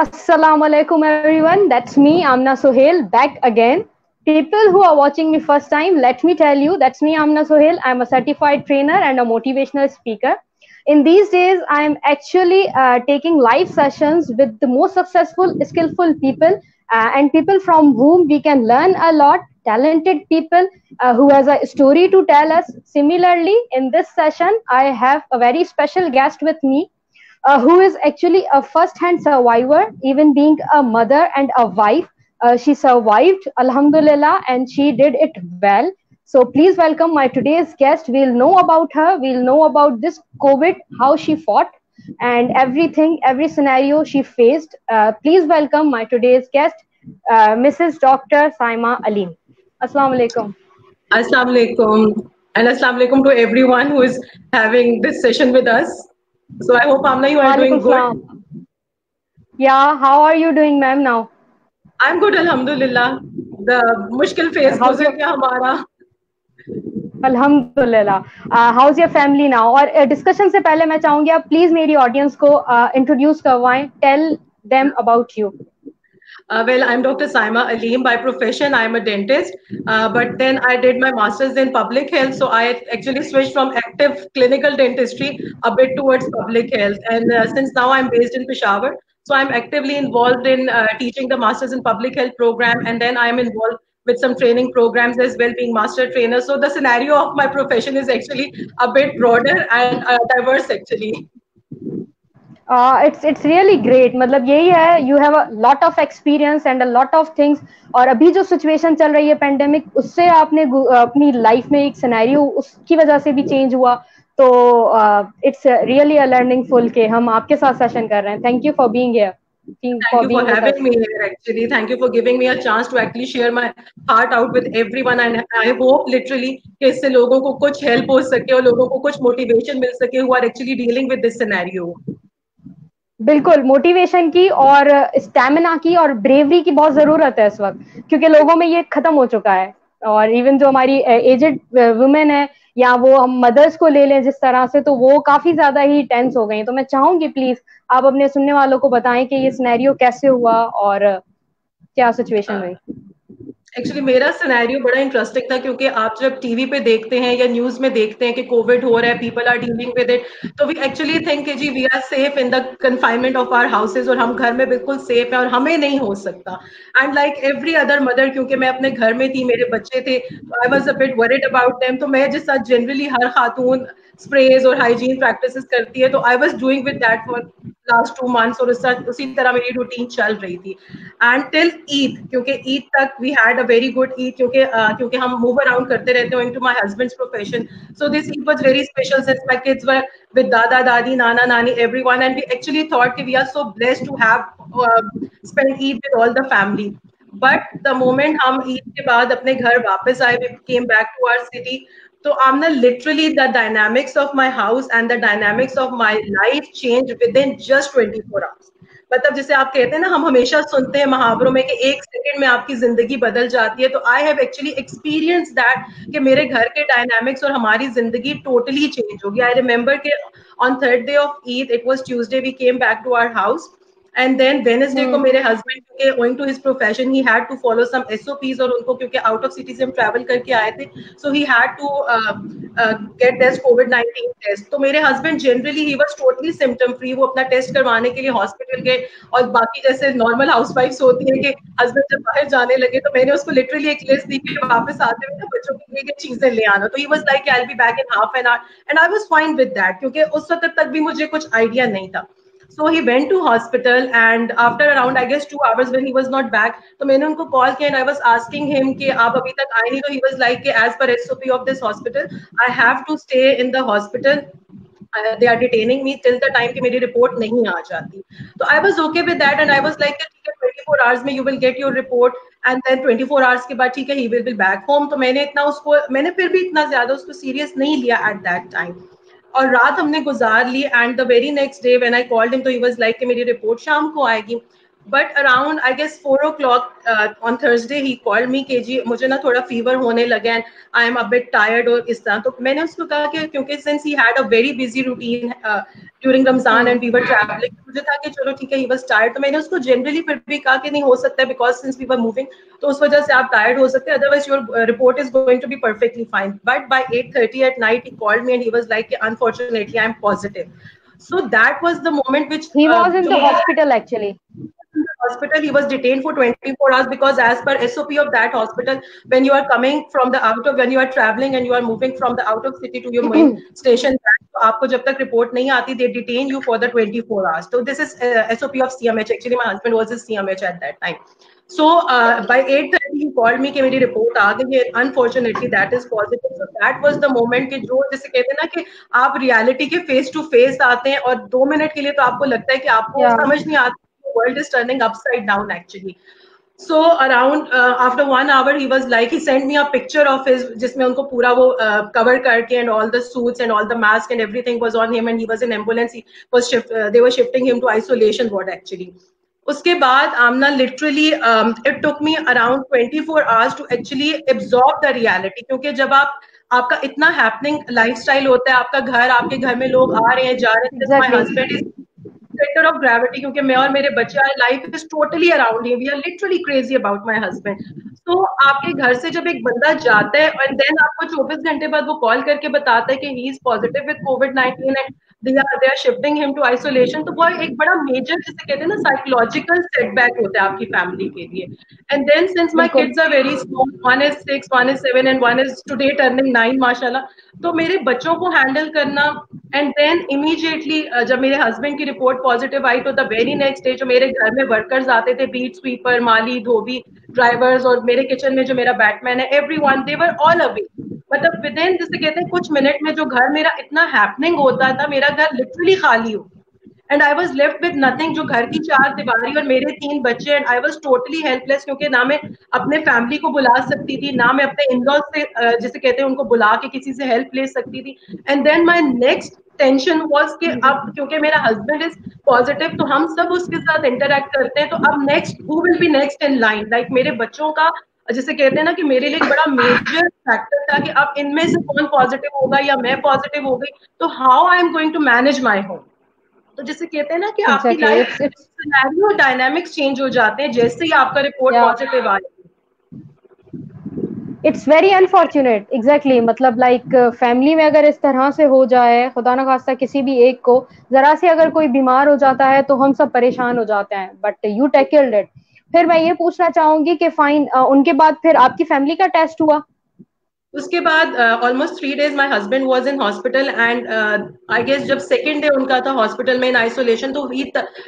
Assalamu alaikum everyone. That's me, Amna Sohail, back again. People who are watching me first time, let me tell you, that's me, Amna Sohail. I'm a certified trainer and a motivational speaker. In these days, I'm actually taking live sessions with the most successful, skillful people and people from whom we can learn a lot, talented people who has a story to tell us. Similarly, in this session, I have a very special guest with me who is actually a first-hand survivor, even being a mother and a wife. She survived, Alhamdulillah, and she did it well. So please welcome my today's guest. We'll know about her. We'll know about this COVID, how she fought, and everything, every scenario she faced. Please welcome my today's guest, Mrs. Dr. Saima Aleem. Assalamu alaikum. Assalamu alaikum. And assalamu alaikum to everyone who is having this session with us. So I hope, Amna, you are doing good. Yeah, how are you doing, ma'am, now? I'm good, alhamdulillah. The mushkil phase guzar gaya hamara. Alhamdulillah. How's your family now? और discussion से पहले मैं चाहूँगी आप please मेरी audience को introduce करवाएं. Tell them about you. Well, I'm Dr. Saima Aleem. By profession, I'm a dentist. But then I did my master's in public health. So I actually switched from active clinical dentistry a bit towards public health. And since now I'm based in Peshawar, so I'm actively involved in teaching the master's in public health program. And then I'm involved with some training programs as well, being master trainer. So the scenario of my profession is actually a bit broader and diverse actually. It's really great. मतलब यही है, you have a lot of experience and a lot of things. और अभी जो situation चल रही है pandemic, उससे आपने अपनी life में एक scenario उसकी वजह से भी change हुआ. तो it's really a learning full के हम आपके साथ session कर रहे हैं. Thank you for being here. Thank you for having me here, actually. Thank you for giving me a chance to actually share my heart out with everyone. And I hope literally कि इससे लोगों को कुछ help हो सके और लोगों को कुछ motivation मिल सके who are actually dealing with this scenario. बिल्कुल मोटिवेशन की और स्टैमिना की और ब्रेवरी की बहुत जरूरत है इस वक्त, क्योंकि लोगों में ये खत्म हो चुका है. और इवन जो हमारी एजेड वुमेन है या वो हम मदर्स को ले लें जिस तरह से, तो वो काफी ज्यादा ही टेंस हो गई. तो मैं चाहूंगी प्लीज आप अपने सुनने वालों को बताएं कि ये सिनेरियो कैसे हुआ और क्या सिचुएशन हुई. एक्चुअली मेरा सिनेरियो बड़ा इंटरेस्टिंग था क्योंकि आप जब टीवी पे देखते हैं या न्यूज में देखते हैं कि कोविड हो रहा है, people are dealing with it, तो वी एक्चुअली थिंक कि जी we are safe in the confinement of our houses और हम घर में बिल्कुल सेफ है और हमें नहीं हो सकता. And like every other mother, क्योंकि मैं अपने घर में थी, मेरे बच्चे थे, I was a bit worried about them. तो मैं जिस साथ जनरली हर खातून स्प्रेज और हाइजीन प्रैक्टिसेस करती है, तो I was doing with that for last 2 months और उसी तरह मेरी रूटीन चल रही थी. एंड टिल ईद, क्योंकि ईद तक we had a very good Eid, क्योंकि हम मूव अराउंड करते रहते हैं to my husband's profession. So this Eid was very special since my kids were with dada dadi nana nani everyone, and we actually thought that we are so blessed to have spent Eid with all the family. But the moment हम ईद के बाद अपने घर वापस आए, we came back to our city, तो आमना literally the dynamics of my house and the dynamics of my life changed within just 24 hours. मतलब जैसे आप कहते हैं ना, हम हमेशा सुनते हैं मुहावरों में कि 1 सेकंड में आपकी जिंदगी बदल जाती है. तो I have actually experience that कि मेरे घर के डायनामिक्स और हमारी जिंदगी टोटली चेंज हो गई. आई रिमेम्बर कि on third day of Eid, it was Tuesday, we came back to our house. And then Wednesday को मेरे हस्बैंड, क्योंकि owing to his profession he had to follow some SOPs, और उनको क्योंकि out of city से हम travel करके आए थे, so he had to get test कोविड-19 टेस्ट. तो मेरे husband generally he was totally symptom free. वो अपना टेस्ट करवाने के लिए हॉस्पिटल गए, और बाकी जैसे नॉर्मल हाउसवाइफ्स होती हैं कि हस्बैंड जब बाहर जाने लगे तो मैंने उसको लिटरली एक लिस्ट दी कि वापस आते हुए ना बच्चों के लिए ये चीजें ले आना. तो he was like I will be back in half an hour, and I was fine with that, क्योंकि उस वक्त तक भी मुझे कुछ आइडिया नहीं था. So he went to hospital, and after around I guess 2 hours when he was not back, तो मैंने उनको कॉल किया and I was asking him कि आप अभी तक आए नहीं. तो he was like कि as per SOP of this hospital I have to stay in the hospital. They are detaining me till the time कि मेरी रिपोर्ट नहीं आ जाती. तो I was okay with that, and I was like ठीक है 24 hours में you will get your report, and then 24 hours के बाद ठीक है he will be back home. तो मैंने फिर भी इतना ज्यादा उसको सीरियस नहीं लिया at that time. और रात हमने गुजार ली, and the very next day when I called him, तो ही वाज लाइक कि मेरी रिपोर्ट शाम को आएगी. But around I guess 4 o'clock on Thursday he called me कि जी मुझे ना थोड़ा फीवर होने लगा and I am a bit tired और इस तरह। तो मैंने उसको कहा कि क्योंकि since he had a very busy routine during Ramzan and we were travelling, मुझे था कि चलो ठीक है ही वाज टायर्ड। तो मैंने उसको जनरली फिर भी कहा कि नहीं हो सकता है because since we were moving तो उस वजह से आप टायर्ड हो सकते हैं, otherwise your report is going to be perfectly fine. But by 8:30 at night he called me and he was like unfortunately I am positive. So that was the moment which He was in जो the मुझे hospital actually. in the hospital. He was detained for 24 hours because as per SOP of that hospital, when you are coming from the out of, when you are traveling and you are moving from the out of city to your main station, तो आपको जब तक report नहीं आती, they detain you for the 24 hours. So this is SOP of CMH. Actually, my husband was a CMH at that time. So by 8:30 he called me कि मेरी report आ गई है, unfortunately that is positive. So that was the moment कि जो जैसे कहते हैं ना कि आप रियलिटी के फेस टू फेस आते हैं और 2 मिनट के लिए तो आपको लगता है कि आपको Yeah. समझ नहीं आता, world is turning upside down actually. So around after 1 hour he was like, he sent me a picture of his जिसमें उनको पूरा वो cover करके and all the suits and all the mask and everything was on him and he was in ambulance. He was they were shifting him to isolation ward actually. उसके बाद Amna literally it took me around 24 hours to actually absorb the reality, क्योंकि जब आप आपका इतना happening lifestyle होता है, आपका घर, आपके घर में लोग आ रहे हैं जा रहे हैं, my Exactly. Husband is centre of gravity, क्योंकि मैं और मेरे बच्चे, our life is totally around him, we are literally crazy about my husband. तो आपके घर से जब एक बंदा जाता है और देन आपको 24 घंटे बाद वो कॉल करके बताता है कि he is positive with covid and they are shifting him to isolation, तो वो एक बड़ा मेजर जिसे कहते हैं ना साइकोलॉजिकल सेटबैक होता है आपकी फैमिली के लिए। एंड देन सिंस माय बिल्कुल। Kids are very small, 1 is 6, 1 is 7 एंड 1 is टुडे टर्निंग 9 माशाल्लाह, तो मेरे बच्चों को हैंडल करना। एंड देन इमीडिएटली जब मेरे हस्बैंड की रिपोर्ट पॉजिटिव आई तो द वेरी नेक्स्ट डे जो मेरे घर में वर्कर्स आते थे, बीट स्वीपर, माली, धोबी, ड्राइवर्स, और मेरे किचन में जो मेरा बैटमैन है, everyone they were all away. मतलब विद इन जिसे कहते हैं कुछ मिनट में जो घर मेरा इतना हैपनिंग होता था, मेरा घर लिटरली खाली हो and I was left with nothing, जो घर की 4 दीवारी और मेरे 3 बच्चे, and I was totally helpless, क्योंकि ना मैं अपने फैमिली को बुला सकती थी, ना मैं अपने इन लॉज से जिसे कहते हैं उनको बुला के किसी से हेल्प ले सकती थी। And then my next tension was कि अब क्योंकि मेरा हस्बैंड इज पॉजिटिव तो हम सब उसके साथ इंटरेक्ट करते हैं, तो अब next who will be next in line, like मेरे बच्चों का जिसे कहते हैं ना कि मेरे लिए एक बड़ा मेजर फैक्टर था कि अब इनमें से कौन पॉजिटिव होगा या मैं पॉजिटिव हो गई, तो how I am going to manage my home. तो जिसे कहते हैं ना कि आपकी Exactly. Life It's scenario dynamics change हो जाते हैं जैसे ही आपका रिपोर्ट yeah. पॉजिटिव आए। It's very unfortunate. एग्जैक्टली, मतलब लाइक फैमिली में अगर इस तरह से हो जाए, खुदा ना खास्ता किसी भी एक को जरा से अगर कोई बीमार हो जाता है तो हम सब परेशान हो जाते हैं, बट यू टैकल्ड इट। फिर मैं ये पूछना चाहूंगी कि फाइन, उनके बाद फिर आपकी फैमिली का टेस्ट हुआ? उसके बाद almost 3 days my husband was in hospital and I guess जब सेकेंड डे उनका था हॉस्पिटल में इन आइसोलेशन, तो ही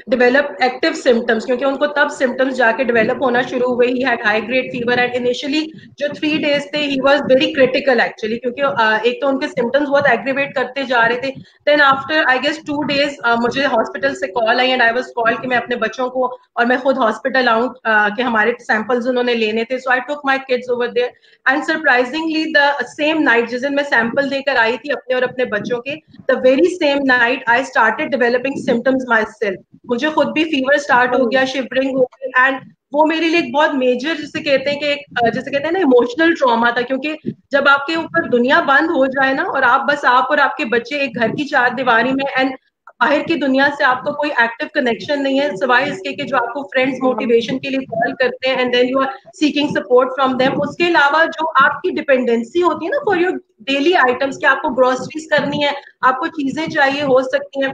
डेवलप एक्टिव सिम्टम्स, क्योंकि उनको तब सिम्टम्स जाके डेवलप होना शुरू हुए। He had high grade fever and initially जो 3 days थे he was very critical actually, क्योंकि एक तो उनके सिम्टम्स बहुत एग्रीवेट करते जा रहे थे। Then after I guess 2 days मुझे हॉस्पिटल से कॉल आई एंड आई वाज कॉल्ड कि मैं अपने बच्चों को और मैं खुद हॉस्पिटल आऊं कि हमारे सैंपल्स उन्होंने लेने थे। So I took my kids over there and surprisingly the same night जिस दिन मैं सैंपल देकर आई थी अपने और अपने बच्चों के, the very same night I started developing symptoms my self. मुझे खुद भी फीवर स्टार्ट हो गया, शिवरिंग हो गई, एंड वो मेरे लिए एक बहुत मेजर जिसे कहते हैं कि एक जिसे कहते हैं ना इमोशनल ट्रॉमा था, क्योंकि जब आपके ऊपर दुनिया बंद हो जाए ना और आप बस आप और आपके बच्चे एक घर की 4 दीवारी में, एंड बाहर की दुनिया से आपको कोई एक्टिव कनेक्शन नहीं है सिवाय इसके कि जो आपको फ्रेंड्स मोटिवेशन के लिए कॉल करते हैं and then you are seeking support from them. उसके अलावा जो आपकी डिपेंडेंसी होती है ना फॉर योर डेली आइटम्स, कि आपको ग्रोसरीज करनी है, आपको चीजें चाहिए हो सकती हैं,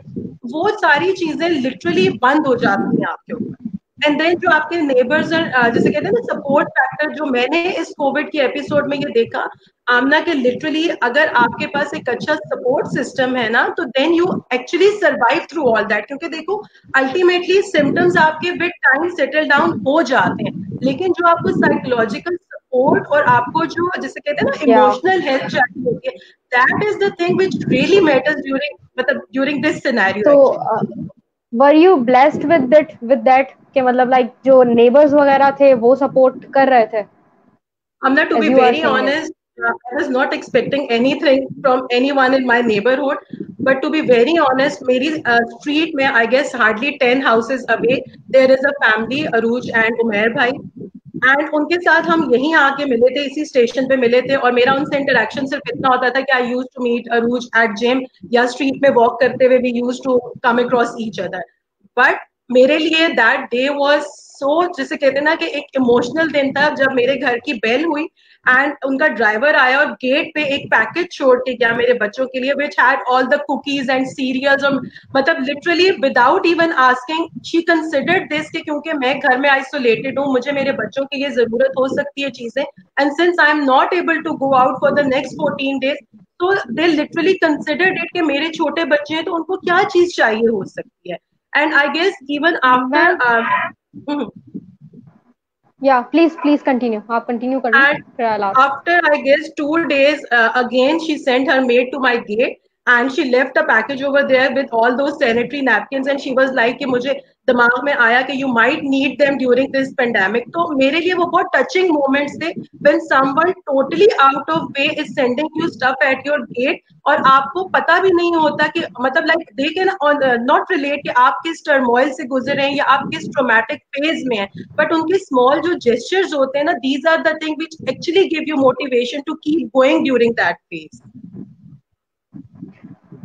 वो सारी चीजें लिटरली बंद हो जाती हैं आपके ऊपर। एंड देन जो आपके नेबर्स जैसे कहते हैं ना सपोर्ट फैक्टर, जो मैंने इस कोविड के एपिसोड में ये देखा आमना के लिटरली अगर आपके पास एक अच्छा सपोर्ट सिस्टम है ना, तो then you actually survive through all that. क्योंकि देखो अल्टीमेटली सिम्टम्स आपके विद टाइम सेटल डाउन हो जाते हैं, लेकिन जो आपको साइकोलॉजिकल सपोर्ट और आपको जो जिसे कहते हैं ना इमोशनल हेल्थ चाहिए होती है, that is the thing which really matters during मतलब during this scenario actually. Were you blessed with that कि मतलब लाइक जो नेबर्स वगैरह थे वो सपोर्ट कर रहे थे? Amna, to as be you are very saying it. honest, I was not expecting anything from anyone in my neighborhood. But to be very honest मेरी स्ट्रीट में I guess hardly 10 houses away there is a family, Arooj and Umer भाई, and उनके साथ हम यहीं आके मिले थे, इसी स्टेशन पे मिले थे, और मेरा उनसे इंटरेक्शन सिर्फ इतना होता था कि I use to meet Arooj at gym या स्ट्रीट में वॉक करते हुए we use to come across each other. But मेरे लिए दैट डे वाज सो, जिसे कहते हैं ना कि एक इमोशनल दिन था जब मेरे घर की बेल हुई एंड उनका ड्राइवर आया और गेट पे एक पैकेज छोड़ के गया मेरे बच्चों के लिए, which had all the cookies and cereals, और मतलब literally without even asking she considered this कि क्योंकि मैं घर में आइसोलेटेड हूँ, मुझे मेरे बच्चों के लिए जरूरत हो सकती है चीजें, and since I am not able to go out for the next 14 days, तो दे लिटरली कंसिडर्ड इट कि मेरे छोटे बच्चे हैं तो उनको क्या चीज चाहिए हो सकती है। And I guess even after Yeah, please continue. आप continue करना, and फिर I'll ask. after I guess 2 days, again she sent her maid to my gate and she left a package over there with all those sanitary napkins and she was like कि मुझे दिमाग में आया कि you might need them during this pandemic। तो मेरे लिए वो बहुत touching moments थे when someone totally out of way is sending you stuff at your gate और आपको पता भी नहीं होता कि मतलब like they can not relate कि आप किस turmoil से गुजर रहे हैं या आप किस traumatic phase में हैं, but उनके small जो gestures होते हैं ना, these are the things which actually give you motivation to keep going during that phase।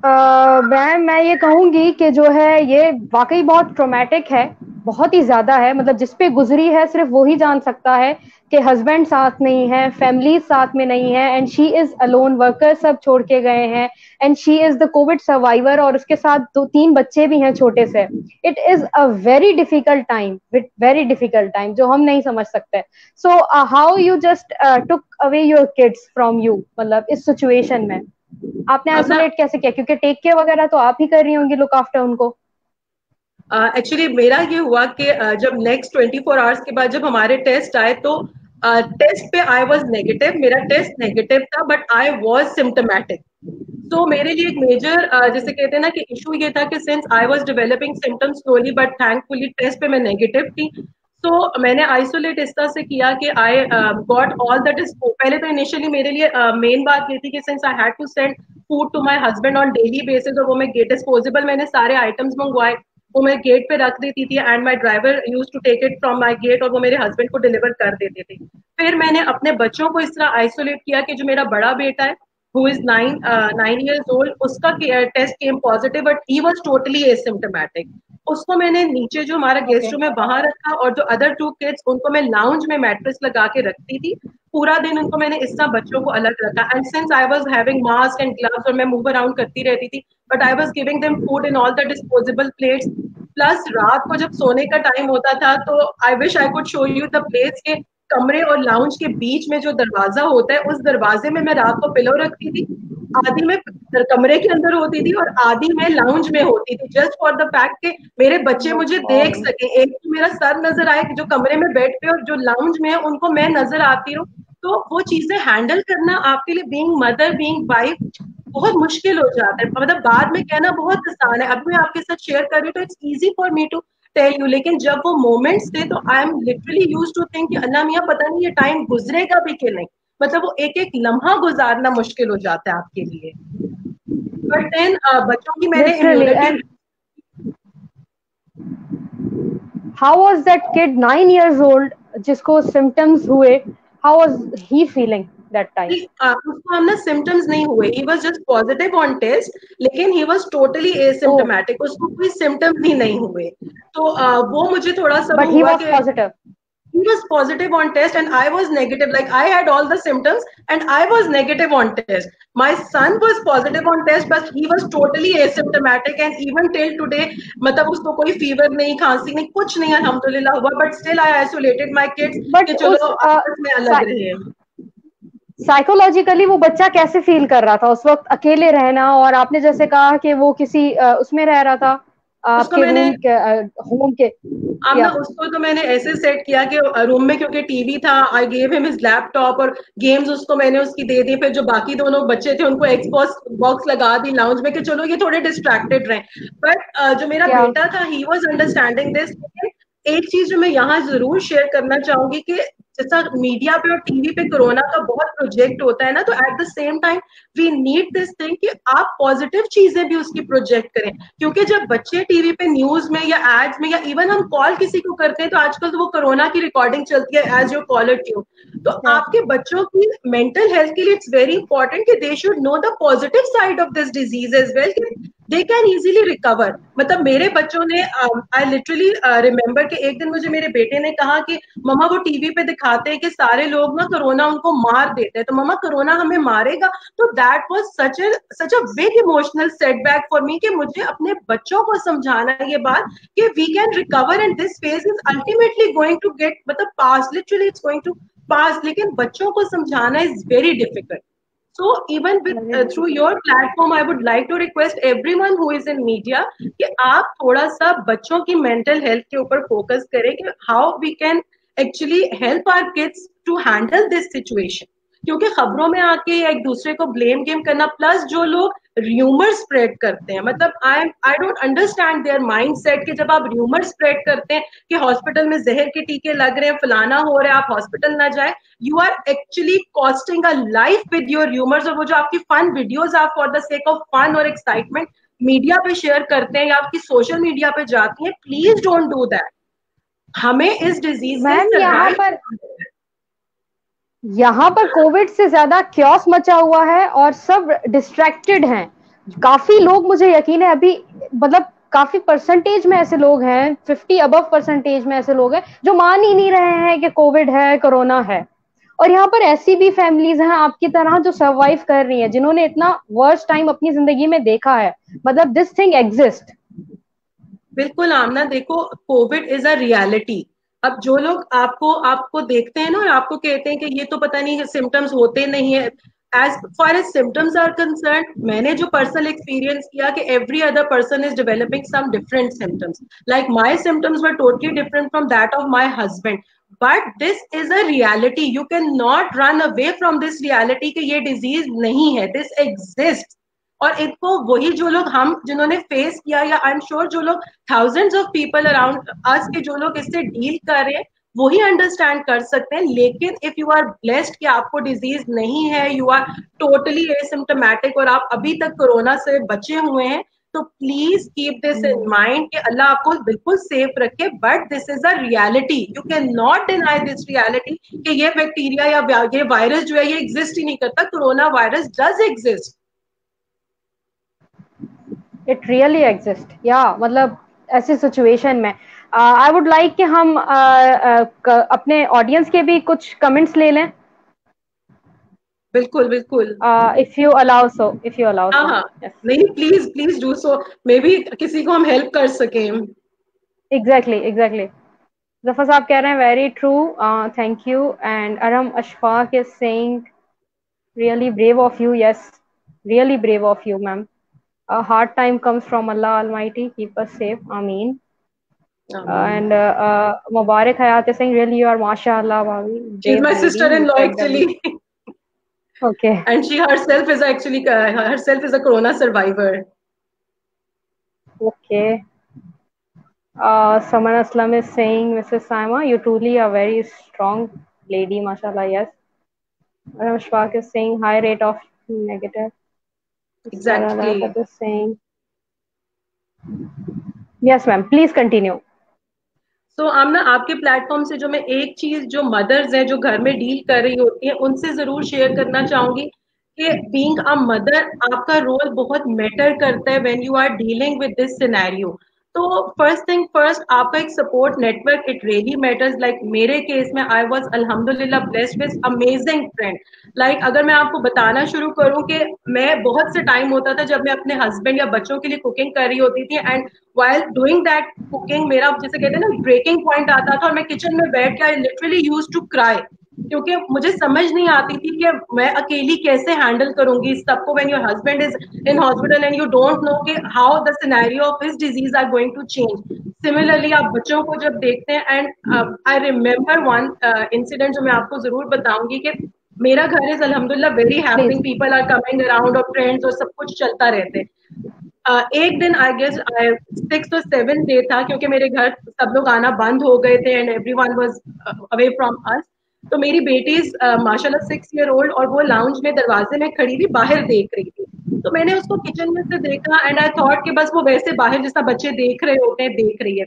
मैं ये कहूंगी कि जो है ये वाकई बहुत ट्रोमेटिक है, बहुत ही ज्यादा है। मतलब जिस पे गुजरी है सिर्फ वो ही जान सकता है कि हस्बैंड साथ नहीं है, फैमिली साथ में नहीं है, and she is alone, worker सब छोड़ के गए हैं, and she is the Covid survivor, और उसके साथ 2-3 बच्चे भी हैं छोटे से। It is a very difficult time, very difficult time जो हम नहीं समझ सकते। So how you just took away your kids from you, मतलब इस सिचुएशन में आपने आइसोलेट कैसे किया? क्योंकि टेक केयर वगैरह तो आप ही कर रही होंगी, लुक आफ्टर उनको। एक्चुअली मेरा ये हुआ कि जब नेक्स्ट 24 आवर्स के बाद जब हमारे टेस्ट आए तो टेस्ट पे आई वाज नेगेटिव, मेरा टेस्ट नेगेटिव था बट आई वाज सिम्टोमेटिक। तो मेरे लिए एक मेजर जैसे कहते हैं ना कि इशू ये था कि since I was developing symptoms slowly but thankfully test पे मैं नेगेटिव थी, तो मैंने आइसोलेट इस तरह से किया कि I got all that is. पहले तो इनिशियली मेरे लिए मेन बात ये थी कि since I had to send food to my husband on daily basis और वो मैं गेट डिस्पोजेबल मैंने सारे आइटम्स मंगवाए, वो मैं गेट पे रख देती थी and my driver used to take it from my gate और वो मेरे हस्बैंड को डिलीवर कर देते थे। फिर मैंने अपने बच्चों को इस तरह आइसोलेट किया कि जो मेरा बड़ा बेटा है who is 9 years old, उसका test came positive but he was totally asymptomatic. उसको मैंने नीचे जो हमारा गेस्ट रूम है वहां रखा और जो अदर 2 किड्स उनको मैं लाउंज में मैट्रेस लगा के रखती थी। पूरा दिन उनको मैंने इस तरह बच्चों को अलग रखा and since I was having mask and gloves और मैं मूव अराउंड करती रहती थी, but I was giving them food in all the disposable plates. Plus रात को जब सोने का टाइम होता था तो I wish I could show you the place के कमरे और लाउंज के बीच में जो दरवाजा होता है उस दरवाजे में मैं रात को पिलो रखती थी, आधी में कमरे के अंदर होती थी और आधी में लाउंज में होती थी, जस्ट फॉर द फैक्ट कि मेरे बच्चे मुझे देख सके, एक तो मेरा सर नजर आए जो कमरे में बेड पे और जो लाउंज में है उनको मैं नजर आती हूँ। तो वो चीजें हैंडल करना आपके लिए बीइंग मदर बीइंग वाइफ बहुत मुश्किल हो जाता है। मतलब बाद में कहना बहुत आसान है, अभी मैं आपके साथ शेयर कर रही हूँ तो it's easy for me to tell you, लेकिन जब वो मोमेंट्स थे तो I am literally used to think कि अल्लाह मियां पता नहीं ये टाइम गुजरेगा भी कि नहीं, मतलब वो एक एक लम्हा गुजारना मुश्किल हो जाता है आपके लिए। बट देन बच्चों की मैंने immunity. How was that kid 9 years old जिसको सिम्टम्स हुए, how was he feeling that time? उसको हम ना सिम्टम्स नहीं हुए, he was just positive on test लेकिन ही वाज टोटली एसिम्प्टोमेटिक, उसको कोई सिम्टम्स ही नहीं हुए। तो वो मुझे थोड़ा सा but he was positive. He was positive on test and I was negative. Like I had all the symptoms and I was negative on test. My son was positive on test, but he was totally asymptomatic and even till today, मतलब उसको कोई fever नहीं, खांसी नहीं, कुछ नहीं अल्हम्दुलिल्लाह हुआ. But still I isolated my kids कि चलो आपस में अलग रहे। साइकोलॉजिकली वो बच्चा कैसे फील कर रहा था उस वक्त, अकेले रहना, और आपने जैसे कहा कि वो किसी उसमें रह रहा था आपके रूम के होम के। अब ना उसको तो मैंने ऐसे सेट किया कि रूम में क्योंकि टीवी था, I gave him his laptop और गेम्स उसको मैंने उसकी दे दी। फिर जो बाकी दोनों बच्चे थे उनको एक्सबॉक्स बॉक्स लगा दी लाउंज में कि चलो ये थोड़े डिस्ट्रैक्टेड रहे। बट जो मेरा बेटा था ही वाज अंडरस्टैंडिंग दिस। एक चीज जो मैं यहाँ जरूर शेयर करना चाहूंगी कि जैसा मीडिया पे और टीवी पे कोरोना का बहुत प्रोजेक्ट होता है ना, तो at the same time we need this thing कि आप पॉजिटिव चीजें भी उसकी प्रोजेक्ट करें, क्योंकि जब बच्चे टीवी पे न्यूज में या एड्स में या इवन हम कॉल किसी को करते हैं तो आजकल तो वो कोरोना की रिकॉर्डिंग चलती है एज योर कॉलर ट्यून। तो आपके बच्चों की मेंटल हेल्थ के लिए इट्स वेरी इंपॉर्टेंट कि they should know the positive side of this disease as well, they can easily recover. मतलब मेरे बच्चों ने, आई लिटरली रिमेम्बर कि एक दिन मुझे मेरे बेटे ने कहा कि मम्मा वो टीवी पे दिखाते हैं कि सारे लोग ना कोरोना उनको मार देते हैं, तो मम्मा कोरोना हमें मारेगा। तो that was such a big emotional setback for me कि मुझे अपने बच्चों को समझाना है ये बात कि we can recover and this phase is ultimately going to get, मतलब pass, literally it's going to pass, लेकिन बच्चों को समझाना is very difficult. So even with through your platform, I would like to request everyone who is in media कि आप थोड़ा सा बच्चों की mental health के ऊपर focus करें कि how we can actually help our kids to handle this situation। क्योंकि खबरों में आके एक दूसरे को ब्लेम गेम करना, प्लस जो लोग र्यूमर स्प्रेड करते हैं, मतलब I don't understand their mindset कि जब आप र्यूमर स्प्रेड करते हैं कि हॉस्पिटल में जहर के टीके लग रहे हैं, फलाना हो रहा है, आप हॉस्पिटल ना जाए, you are actually costing a life with your rumours. और वो जो आपकी फन वीडियोस आप for the sake of fun और एक्साइटमेंट मीडिया पे शेयर करते हैं या आपकी सोशल मीडिया पे जाती हैं, प्लीज डोंट डू दैट। हमें इस डिजीज से सर्वाइव, यहाँ पर कोविड से ज्यादा क्योस मचा हुआ है और सब डिस्ट्रैक्टेड हैं। काफी लोग, मुझे यकीन है अभी, मतलब काफी परसेंटेज में ऐसे लोग हैं, 50 अबव परसेंटेज में ऐसे लोग हैं जो मान ही नहीं रहे हैं कि कोविड है, कोरोना है। और यहाँ पर ऐसी भी फैमिलीज हैं आपकी तरह जो सर्वाइव कर रही हैं, जिन्होंने इतना वर्स्ट टाइम अपनी जिंदगी में देखा है। मतलब दिस थिंग एग्जिस्ट। बिल्कुल आमना, देखो कोविड इज अ रियलिटी। अब जो लोग आपको आपको देखते हैं ना और आपको कहते हैं कि ये तो पता नहीं सिम्टम्स होते नहीं है, as far as symptoms are concern, मैंने जो पर्सनल एक्सपीरियंस किया कि every other person is developing some different symptoms, like my symptoms were totally different from that of my husband. But this is a reality, you can not run away from this reality कि ये disease नहीं है, this exist. और इनको वही जो लोग, हम जिन्होंने फेस किया, या आई एम श्योर जो लोग thousands of people around us के जो लोग इससे डील कर रहे हैं, वही अंडरस्टैंड कर सकते हैं। लेकिन इफ यू आर ब्लेस्ड कि आपको डिजीज नहीं है, यू आर टोटली एसिम्प्टोमेटिक और आप अभी तक कोरोना से बचे हुए हैं, तो please keep this in mind कि अल्लाह आपको बिल्कुल सेफ रखे। But this is a reality, you can not deny this reality कि ये बैक्टीरिया या ये वायरस जो है ये एग्जिस्ट ही नहीं करता। Corona virus does exist, it really exist. या मतलब ऐसी सिचुएशन में आई वुड लाइक कि हम अपने ऑडियंस के भी कुछ कमेंट्स ले लें। बिल्कुल बिल्कुल। If you allow so, if you allow हाँ सो। हाँ, नहीं please please do so, may be किसी को हम हेल्प कर सकें। Exactly exactly. जफर साहब कह रहे हैं very true, thank you. And अरम Ashfaq is saying really brave of you. Yes, really brave of you, ma'am. A hard time comes from Allah Almighty. Keep us safe. Ameen. And Mubarak Hayat is saying, really, you are, mashallah, Bhavi. She's Brave my lady. sister-in-law You said actually, okay. and she herself is actually herself is a corona survivor. Okay. Saman Aslam is saying, Mrs. Saima, you truly are very strong lady, mashallah. Yes. Shwak is saying, high rate of negative. Exactly. That is saying, yes, ma'am. Please continue. तो आमना, आपके platform से जो मैं एक चीज जो mother's हैं जो घर में डील कर रही होती हैं उनसे जरूर शेयर करना चाहूंगी कि बीइंग अ मदर आपका रोल बहुत मैटर करता है when you are dealing with this scenario. तो फर्स्ट थिंग फर्स्ट, आपका एक support network it really matters. Like मेरे केस में आई वाज अल्हम्दुलिल्लाह blessed with amazing friend. Like अगर मैं आपको बताना शुरू करूं कि मैं बहुत से टाइम होता था जब मैं अपने हस्बैंड या बच्चों के लिए कुकिंग कर रही होती थी, and while doing that cooking मेरा जैसे कहते हैं ना ब्रेकिंग पॉइंट आता था और मैं किचन में बैठ के I literally used to cry, क्योंकि मुझे समझ नहीं आती थी कि मैं अकेली कैसे हैंडल करूंगी इस सबको when your husband is in hospital and you don't know कि how the scenario of his disease are going to change. Similarly आप बच्चों को जब देखते हैं, and I remember one incident जो मैं आपको जरूर बताऊंगी कि मेरा घर इज अल्हम्दुलिल्लाह very happening, people are coming around और फ्रेंड्स और सब कुछ चलता रहते हैं। एक दिन आई गेस 6th और 7th डे था, क्योंकि मेरे घर सब लोग आना बंद हो गए थे and everyone was away from us. तो मेरी बेटी माशाल्लाह 6 ईयर ओल्ड, और वो लाउंज में दरवाजे में खड़ी हुई बाहर देख रही थी। तो मैंने उसको किचन में से देखा एंड आई थॉट कि बस वो वैसे बाहर जैसा बच्चे देख रहे होते हैं देख रही है।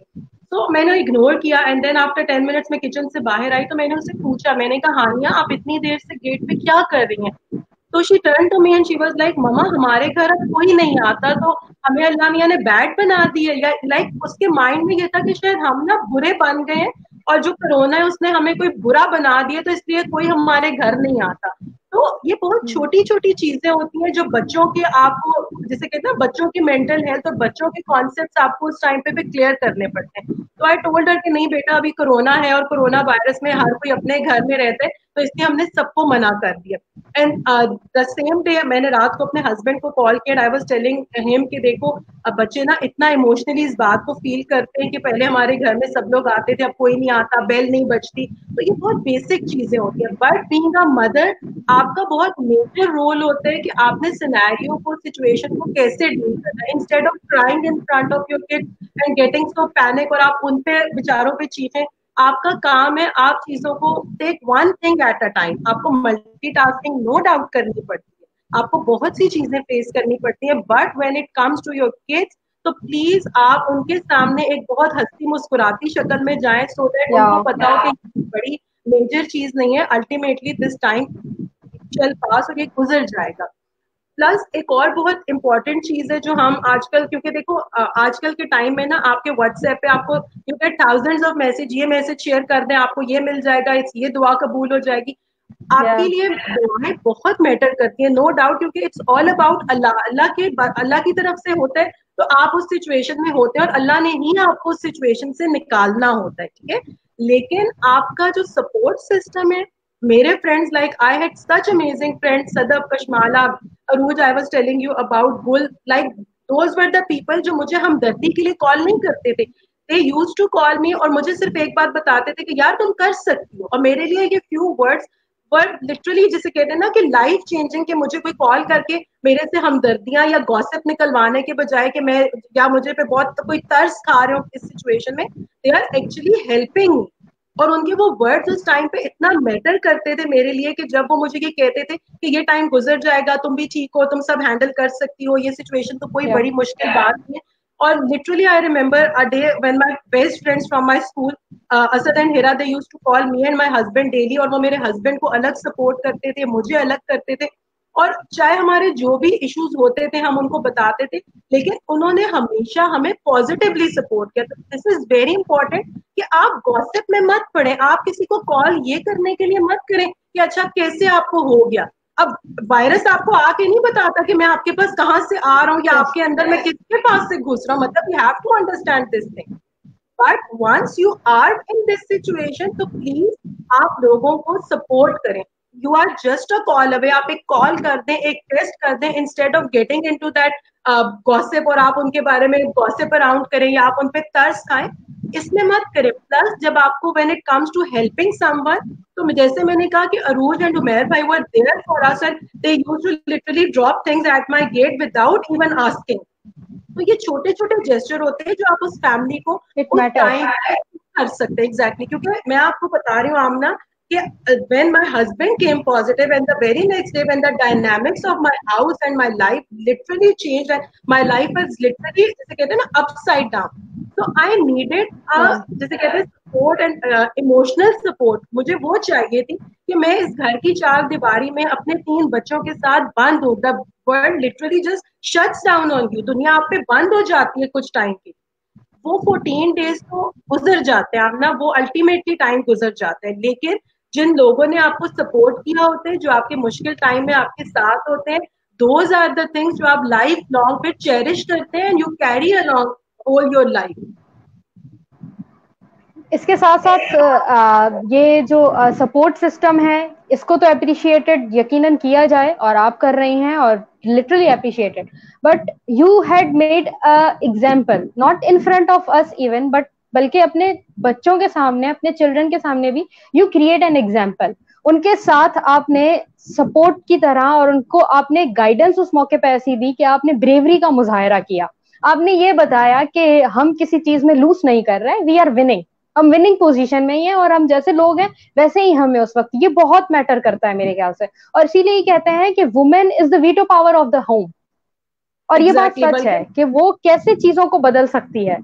तो मैंने इग्नोर किया एंड देन आफ्टर 10 मिनट्स में किचन से बाहर आई, तो मैंने उससे पूछा, मैंने कहा हानिया आप इतनी देर से गेट पे क्या कर रही हैं? तो she turn to me and she was like, मम्मा हमारे घर अब कोई नहीं आता, तो हमें अल्लाह मियाँ ने बैड बना दी है, या लाइक उसके माइंड में ये था कि शायद हम ना बुरे बन गए हैं और जो कोरोना है उसने हमें कोई बुरा बना दिया, तो इसलिए कोई हमारे घर नहीं आता। तो ये बहुत छोटी छोटी चीजें होती हैं जो बच्चों के, आपको जैसे कहते हैं बच्चों की मेंटल हेल्थ और बच्चों के कॉन्सेप्ट्स आपको उस टाइम पे भी क्लियर करने पड़ते हैं। तो आई टोल्ड हर कि नहीं बेटा अभी कोरोना है और कोरोना वायरस में हर कोई अपने घर में रहता है, तो इसलिए हमने सबको मना कर दिया। एंड द सेम डे मैंने रात को अपने हस्बैंड को कॉल किया, आई वाज टेलिंग हिम कि देखो अब बच्चे ना इतना इमोशनली इस बात को फील करते हैं कि पहले हमारे घर में सब लोग आते थे, अब कोई नहीं आता, बेल नहीं बजती। तो ये बहुत बेसिक चीजें होती है, बट बीइंग अ मदर आपका बहुत मेजर रोल होता है कि आपने सिनेरियो को, सिचुएशन को कैसे डील करना है, instead of crying in front of your kid and getting so panic और आप उन पे बेचारों पे चीखें। आपका काम है आप चीजों को take one thing at a time. आपको मल्टीटास्किंग नो डाउट करनी पड़ती है, आपको बहुत सी चीजें फेस करनी पड़ती है, but when it comes to your kids तो प्लीज आप उनके सामने एक बहुत हंसी मुस्कुराती शक्ल में जाएं, सो दैट उनको पता हो कि बड़ी मेजर चीज नहीं है, अल्टीमेटली दिस टाइम चल पास और ये गुजर जाएगा। प्लस एक और बहुत इंपॉर्टेंट चीज है जो हम आजकल, क्योंकि देखो आजकल के टाइम में ना आपके व्हाट्सएप पे आपको you get thousands of message, ये मैसेज शेयर कर दें आपको ये मिल जाएगा, ये दुआ कबूल हो जाएगी। आपके लिए दुआएं बहुत मैटर करती है, नो डाउट, क्योंकि इट्स ऑल अबाउट अल्लाह। अल्लाह की तरफ से होता है, तो आप उस सिचुएशन में होते हैं और अल्लाह ने ही आपको उस सिचुएशन से निकालना होता है, ठीक है। लेकिन आपका जो सपोर्ट सिस्टम है, मेरे friends, like I had such amazing friends, Sadab, Kashmala, Arooj, I was telling you about Gul, like those were the people जो मुझे हमदर्दी के लिए कॉल नहीं करते थे, they used to call me और मुझे सिर्फ एक बात बताते थे कि यार तुम कर सकती हो। और मेरे लिए ये फ्यू वर्ड्स वर लिटरली, जिसे कहते हैं ना कि लाइफ चेंजिंग, कि मुझे कोई कॉल करके मेरे से हमदर्दियां या गॉसिप निकलवाने के बजाय कि मैं, या मुझे पे बहुत तो कोई तरस खा रहे हो इस सिचुएशन में, दे आर एक्चुअली हेल्पिंग। और उनके वो वर्ड्स उस टाइम पे इतना मैटर करते थे मेरे लिए कि जब वो मुझे ये कहते थे कि ये टाइम गुजर जाएगा, तुम भी ठीक हो, तुम सब हैंडल कर सकती हो, ये सिचुएशन तो कोई बड़ी मुश्किल बात नहीं है। और literally I remember a day when my best friends from my school, Asad and Hira, they used to call me and my husband daily, और वो मेरे हस्बैंड को अलग सपोर्ट करते थे, मुझे अलग करते थे। और चाहे हमारे जो भी इश्यूज होते थे हम उनको बताते थे, लेकिन उन्होंने हमेशा हमें पॉजिटिवली सपोर्ट किया। तो दिस इज वेरी इंपॉर्टेंट कि आप गॉसिप में मत पड़े, आप किसी को कॉल ये करने के लिए मत करें कि अच्छा कैसे आपको हो गया। अब वायरस आपको आके नहीं बताता कि मैं आपके पास कहाँ से आ रहा हूँ या आपके अंदर मैं किसके पास से घुस रहा हूँ, मतलब you have to understand this thing. But once you are in this situation तो प्लीज आप लोगों को सपोर्ट करें। You are just a call away, आप एक कॉल कर दें, एक टेस्ट कर दें, instead of getting into that gossip और आप उनके बारे में गॉसिप अराउंड करें या आप उन पे तरस खाएं, इसमें मत करें। प्लस जब आपको when it comes to helping someone, तो जैसे मैंने कहा कि अरूज एंड उमेर भाई were there for us and they used to literally drop things at my gate without even asking. तो ये छोटे छोटे जेस्चर होते हैं जो आप उस फैमिली को उस टाइम कर सकते हैं। एग्जैक्टली, क्योंकि मैं आपको बता रही हूँ आमना कि when my husband came positive and the very next day when the dynamics of my house and my life literally changed and my life was literally जैसे कहते हैं ना upside down, so I needed a जैसे कहते हैं support and emotional support. मुझे वो चाहिए थी कि मैं इस घर की चार दीवारी में अपने 3 बच्चों के साथ बंद हूँ। The world literally just shuts down on you, दुनिया आप पे बंद हो जाती है कुछ टाइम के। वो 14 डेज तो गुजर जाते हैं आप ना, वो अल्टीमेटली टाइम गुजर जाते हैं, लेकिन जिन लोगों ने आपको सपोर्ट किया होता है, जो आपके मुश्किल टाइम में आपके साथ होते हैं, दोज आर द थिंग्स जो आप लाइफ लॉन्ग फिर चेरिश करते हैं and you carry along all your life. इसके साथ साथ ये जो सपोर्ट सिस्टम है इसको तो अप्रिशिएटेड यकीनन किया जाए और आप कर रही हैं और literally appreciated, but you had made a example not in front of us even, but बल्कि अपने बच्चों के सामने, अपने चिल्ड्रन के सामने भी यू क्रिएट एन एग्जाम्पल। उनके साथ आपने सपोर्ट की तरह और उनको आपने गाइडेंस उस मौके पर ऐसी दी कि आपने ब्रेवरी का मुजाहरा किया। आपने ये बताया कि हम किसी चीज में लूज नहीं कर रहे हैं, वी आर विनिंग। हम विनिंग पोजीशन में ही हैं और हम जैसे लोग हैं वैसे ही हमें उस वक्त, ये बहुत मैटर करता है मेरे ख्याल से। और इसीलिए ही कहते हैं कि women is the veto power of the home. और ये बात एग्जैक्टली सच है बल्कि कि वो कैसे चीजों को बदल सकती है।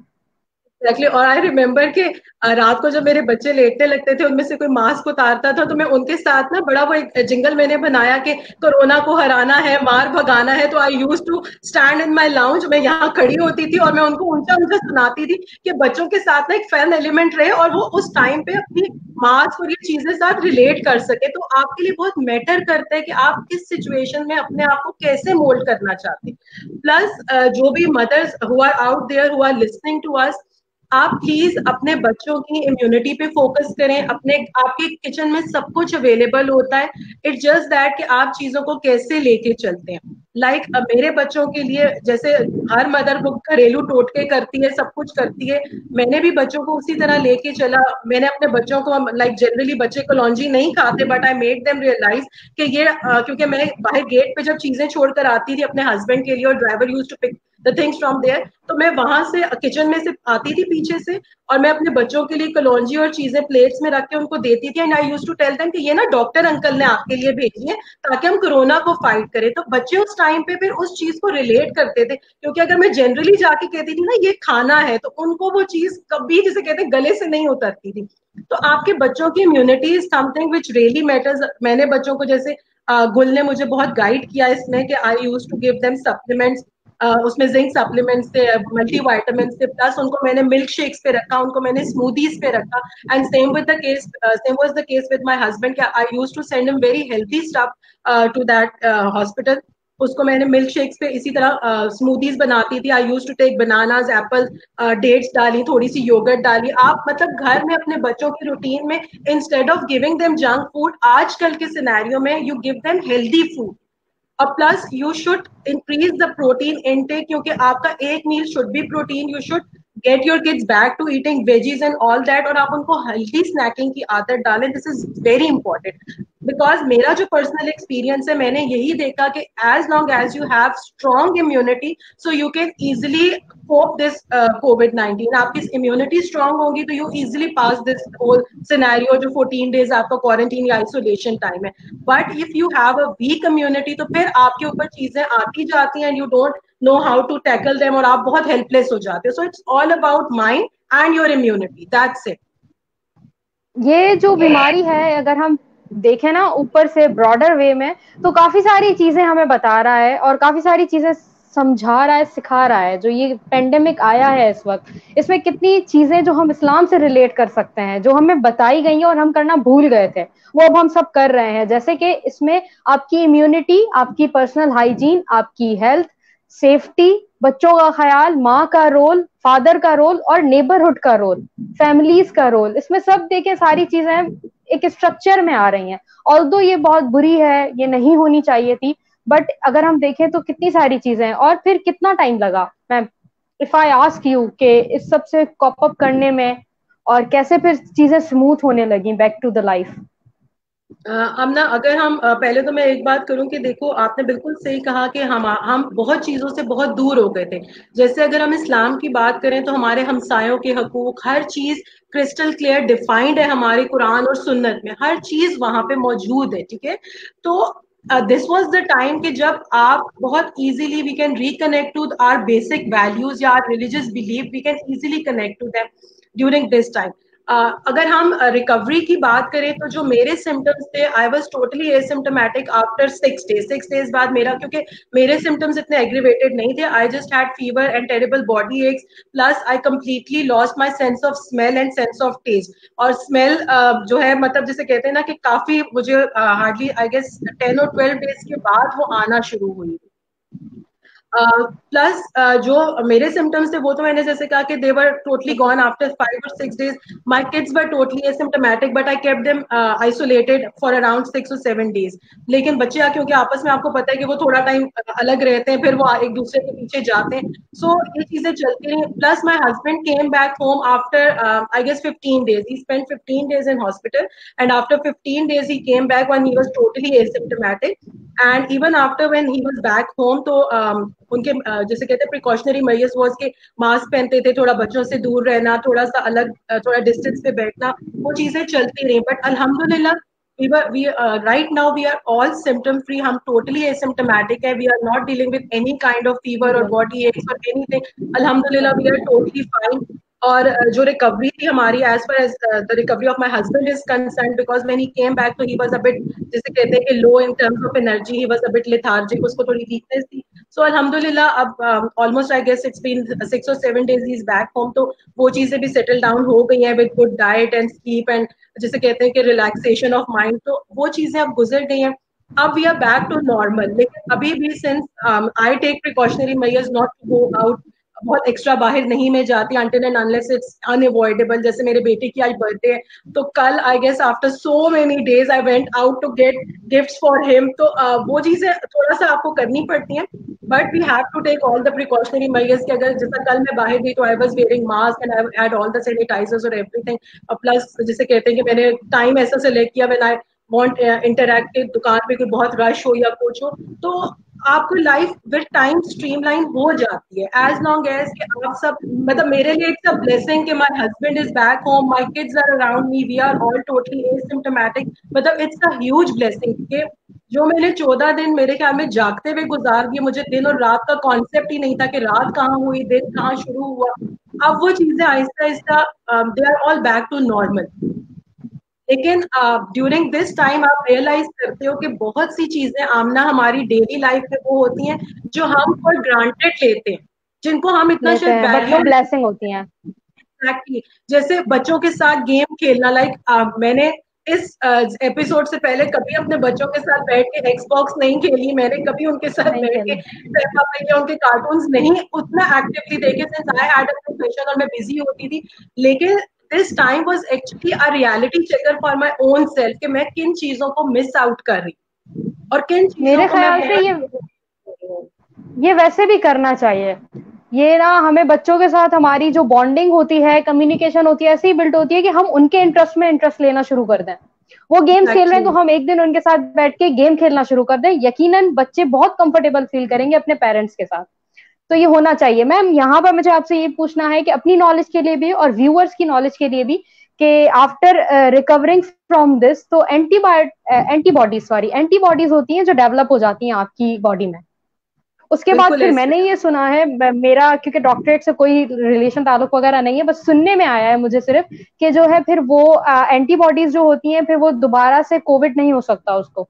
एग्जैक्टली और आई रिमेम्बर कि रात को जब मेरे बच्चे लेटने लगते थे, उनमें से कोई मास्क उतारता था तो मैं उनके साथ ना बड़ा वो एक जिंगल मैंने बनाया कि कोरोना को हराना है, मार भगाना है। तो I use to stand in my lounge, मैं यहाँ खड़ी होती थी और मैं उनको ऊंचा ऊंचा सुनाती थी कि बच्चों के साथ ना एक फैन एलिमेंट रहे और वो उस टाइम पे अपनी मास्क और ये चीजें साथ रिलेट कर सके। तो आपके लिए बहुत मैटर करता है कि आप किस सिचुएशन में अपने आप को कैसे मोल्ड करना चाहते हैं। प्लस जो भी mothers who are out there who are listening to us, आप प्लीज अपने बच्चों की इम्यूनिटी पे फोकस करें। अपने आपके किचन में सब कुछ अवेलेबल होता है, इट्स जस्ट दैट कि आप चीजों को कैसे लेके चलते हैं। लाइक मेरे बच्चों के लिए जैसे हर मदर वो घरेलू टोटके करती है, सब कुछ करती है, मैंने भी बच्चों को उसी तरह लेके चला। मैंने अपने बच्चों को, लाइक जनरली बच्चे कलौंजी नहीं खाते, but I made them realise कि ये क्योंकि मैं बाहर गेट पे जब चीजें छोड़कर आती थी अपने हस्बैंड के लिए और driver use to pick the things from there, तो मैं वहां से किचन में से आती थी पीछे से और मैं अपने बच्चों के लिए कलौंजी और चीजें प्लेट्स में रख के उनको देती थी। And I use to tell them कि ये ना डॉक्टर अंकल ने आपके लिए भेजी है ताकि हम कोरोना को फाइट करें। तो बच्चे उस टाइम पे फिर उस चीज को रिलेट करते थे, क्योंकि अगर मैं जनरली जाके कहती थी ना ये खाना है, तो उनको वो चीज कभी जिसे कहते हैं गले से नहीं उतरती थी। तो आपके बच्चों की immunity is something which really matters. मैंने बच्चों को जैसे गुल ने मुझे बहुत गाइड किया इसमें कि I use to give them supplements, उसमें जिंक सप्लीमेंट्स थे, मल्टी वाइटामिन थे, प्लस उनको मैंने मिल्क शेक्स पे रखा, उनको मैंने स्मूदीज पे रखा। And same was the case with my husband, I use to send him very healthy stuff to that hospital. उसको मैंने मिल्क शेक्स पे इसी तरह स्मूदीज बनाती थी। I use to take bananas, apple, dates डाली, थोड़ी सी योगर्ट डाली। आप मतलब घर में अपने बच्चों की रूटीन में instead of giving them junk food, आजकल के सिनेरियो में you give them healthy food. और plus you should increase the protein intake, क्योंकि आपका एक meal should be protein. You should get your kids back to eating veggies and all that, और आप उनको हेल्थी स्नैकिंग की आदत डालें। This is very important, because मेरा जो पर्सनल एक्सपीरियंस है, मैंने यही देखा कि as long as you have strong immunity, so you can easily cope this COVID-19। आपकी इम्यूनिटी स्ट्रॉन्ग होगी तो you easily pass this whole scenario, जो 14 डेज आपका क्वारंटीन या आइसोलेशन टाइम है। But if you have a weak immunity, तो फिर आपके ऊपर चीजें आती जाती हैं, you don't know how to tackle them, और आप बहुत हेल्पलेस हो जाते हो। So it's all about mind and your immunity, that's it. ये जो बीमारी है, अगर हम देखें ना ऊपर से ब्रॉडर वे में, तो काफी सारी चीजें हमें बता रहा है और काफी सारी चीजें समझा रहा है, सिखा रहा है। जो ये पेंडेमिक आया है इस वक्त, इसमें कितनी चीजें जो हम इस्लाम से रिलेट कर सकते हैं, जो हमें बताई गई हैं और हम करना भूल गए थे, वो अब हम सब कर रहे हैं। जैसे कि इसमें आपकी इम्यूनिटी, आपकी पर्सनल हाइजीन, आपकी हेल्थ, सेफ्टी, बच्चों का ख्याल, माँ का रोल, फादर का रोल और नेबरहुड का रोल, फैमिलीज का रोल, इसमें सब देखें सारी चीजें एक स्ट्रक्चर में आ रही हैं। ऑल्दो ये बहुत बुरी है, ये नहीं होनी चाहिए थी, बट अगर हम देखें तो कितनी सारी चीजें हैं। और फिर कितना टाइम लगा, ma'am, if I ask you के इस सब से कॉप अप करने में, और कैसे फिर चीजें स्मूथ होने लगी बैक टू द लाइफ। अमना, अगर हम पहले तो मैं एक बात करूं कि देखो, आपने बिल्कुल सही कहा कि हम बहुत चीजों से बहुत दूर हो गए थे। जैसे अगर हम इस्लाम की बात करें तो हमारे हमसायों के हकूक, हर चीज क्रिस्टल क्लियर डिफाइंड है हमारे कुरान और सुन्नत में, हर चीज वहां पे मौजूद है। ठीक है, तो दिस वॉज द टाइम कि जब आप बहुत easily we can reconnect to our basic values या our religious belief, we can easily connect to them during this time. अगर हम रिकवरी की बात करें तो जो मेरे सिम्टम्स थे, I was totally asymptomatic after 6 days. 6 days बाद मेरा, क्योंकि मेरे सिम्टम्स इतने एग्रीवेटेड नहीं थे, I just had fever and terrible body aches, plus I completely lost my sense of smell and sense of taste. और स्मेल जो है, मतलब जिसे कहते हैं ना कि काफी मुझे हार्डली आई गेस 10 और 12 डेज के बाद वो आना शुरू हुई। प्लस जो मेरे सिम्टम्स थे वो तो मैंने जैसे कहा कि दे वर टोटली गॉन आफ्टर 5 और 6 days. My kids were totally asymptomatic, but I kept them isolated for around 6 और 7 डेज। लेकिन बच्चे क्योंकि आपस में आपको पता है कि वो थोड़ा टाइम अलग रहते हैं, फिर वो एक दूसरे के पीछे जाते हैं, सो ये चीजें चलती रही। Plus my husband came back home after I guess 15 days, he spent 15 days in hospital, and after 15 days he came back when he was totally asymptomatic. And even after when he was back home तो उनके जैसे कहते हैं precautionary measures was के mask पहनते थे, थोड़ा बच्चों से दूर रहना, थोड़ा सा अलग थोड़ा डिस्टेंस पे बैठना, वो चीजें चलती रही. बट अल्हम्दुलिल्लाह we right now we are all symptom free. हम totally asymptomatic है. We are not dealing with any kind of fever or body aches or anything. Alhamdulillah we are totally fine. और जो रिकवरी थी हमारी as far as the recovery of my husband is concerned, because when he came back तो he was a bit जैसे कहते हैं कि low in terms of energy, he was a bit lethargic, उसको थोड़ी weakness थी. So alhamdulillah अब almost I guess it's been 6 or 7 days he's back home, तो वो चीजें भी settle down हो गई हैं with good diet and sleep and जैसे कहते हैं कि रिलैक्सेशन ऑफ माइंड, तो वो चीजें अब गुजर गई हैं. अब we are back to normal. लेकिन अभी भी since I take precautionary measures not to go out, बहुत एक्स्ट्रा बाहर नहीं मैं जाती until and unless it's unavoidable. जैसे मेरे बेटे की आज बर्थडे है, तो कल I guess after so many days I went out to get gifts for him. तो वो चीजें थोड़ा सा आपको करनी पड़ती हैं, but we have to take all the precautionary measures. कि अगर जैसा कल मैं बाहर गई तो I was wearing mask and I had all the sanitisers और एवरीथिंग. प्लस जिसे कहते हैं कि मैंने टाइम ऐसा सेलेक्ट किया व्हेन आई वांट इंटरैक्टिव, दुकान पे कोई बहुत रश हो या कुछ हो, तो आपको लाइफ विद टाइम स्ट्रीमलाइन हो जाती है. एज लॉन्ग एज कि आप सब, मतलब मेरे लिए इट्स अ ब्लेसिंग कि my husband is back home, my kids are around me, we are all totally asymptomatic. मतलब इट्स अ ह्यूज ब्लेसिंग कि जो मैंने 14 दिन मेरे ख्याल में जागते हुए गुजार दिए, मुझे दिन और रात का कॉन्सेप्ट ही नहीं था कि रात कहाँ हुई दिन कहाँ शुरू हुआ. अब वो चीजें आहिस्ता आहिस्ता they are all back to normal. लेकिन ड्यूरिंग दिस टाइम आप रियलाइज करते हो कि बहुत सी चीजें आमना हमारी डेली लाइफ में वो होती हैं जो हम फॉर ग्रांटेड लेते हैं, जिनको हम इतना शायद वैल्यू ब्लेसिंग होती हैं. एग्जैक्टली. जैसे बच्चों के साथ गेम खेलना, लाइक मैंने इस एपिसोड से पहले कभी अपने बच्चों के साथ बैठ के एक्सबॉक्स नहीं खेली, मैंने कभी उनके साथ बैठ के पेप्पा पिग या उनके कार्टून्स नहीं उतना एक्टिवली देखे, since I had a profession और मैं बिजी होती थी. लेकिन this time was actually a reality checker for my own self कि मैं किन चीजों को मिस आउट कर रही और किन चीजों मेरे ख्याल से ये वैसे भी करना चाहिए. ये ना हमें बच्चों के साथ हमारी जो बॉन्डिंग होती है, कम्युनिकेशन होती है, ऐसी बिल्ड होती है कि हम उनके इंटरेस्ट में इंटरेस्ट लेना शुरू कर दें. वो गेम्स खेल रहे हैं तो हम एक दिन उनके साथ बैठ के गेम खेलना शुरू कर दें. यकीनन बच्चे बहुत कंफर्टेबल फील करेंगे अपने पेरेंट्स के साथ. तो ये होना चाहिए. मैम यहाँ पर मुझे आपसे ये पूछना है कि अपनी नॉलेज के लिए भी और व्यूअर्स की नॉलेज के लिए भी कि आफ्टर रिकवरिंग फ्रॉम दिस तो एंटीबॉडीज होती हैं जो डेवलप हो जाती हैं आपकी बॉडी में. उसके बाद फिर मैंने ये सुना है, मेरा क्योंकि डॉक्टरेट से कोई रिलेशन ताल्लुक वगैरह नहीं है, बस सुनने में आया है मुझे सिर्फ कि जो है फिर वो एंटीबॉडीज जो होती हैं फिर वो दोबारा से कोविड नहीं हो सकता उसको.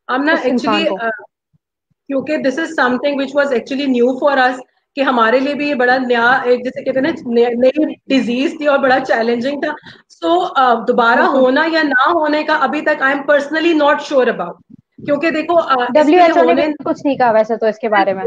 एक्चुअली क्योंकि this is something which was actually new for us, कि हमारे लिए भी ये बड़ा नया एक जैसे कहते हैं ना नई डिजीज थी और बड़ा चैलेंजिंग था. सो दोबारा होना या ना होने का अभी तक I am personally not sure about. क्योंकि देखो WHO ने कुछ नहीं कहा वैसे तो इसके बारे में.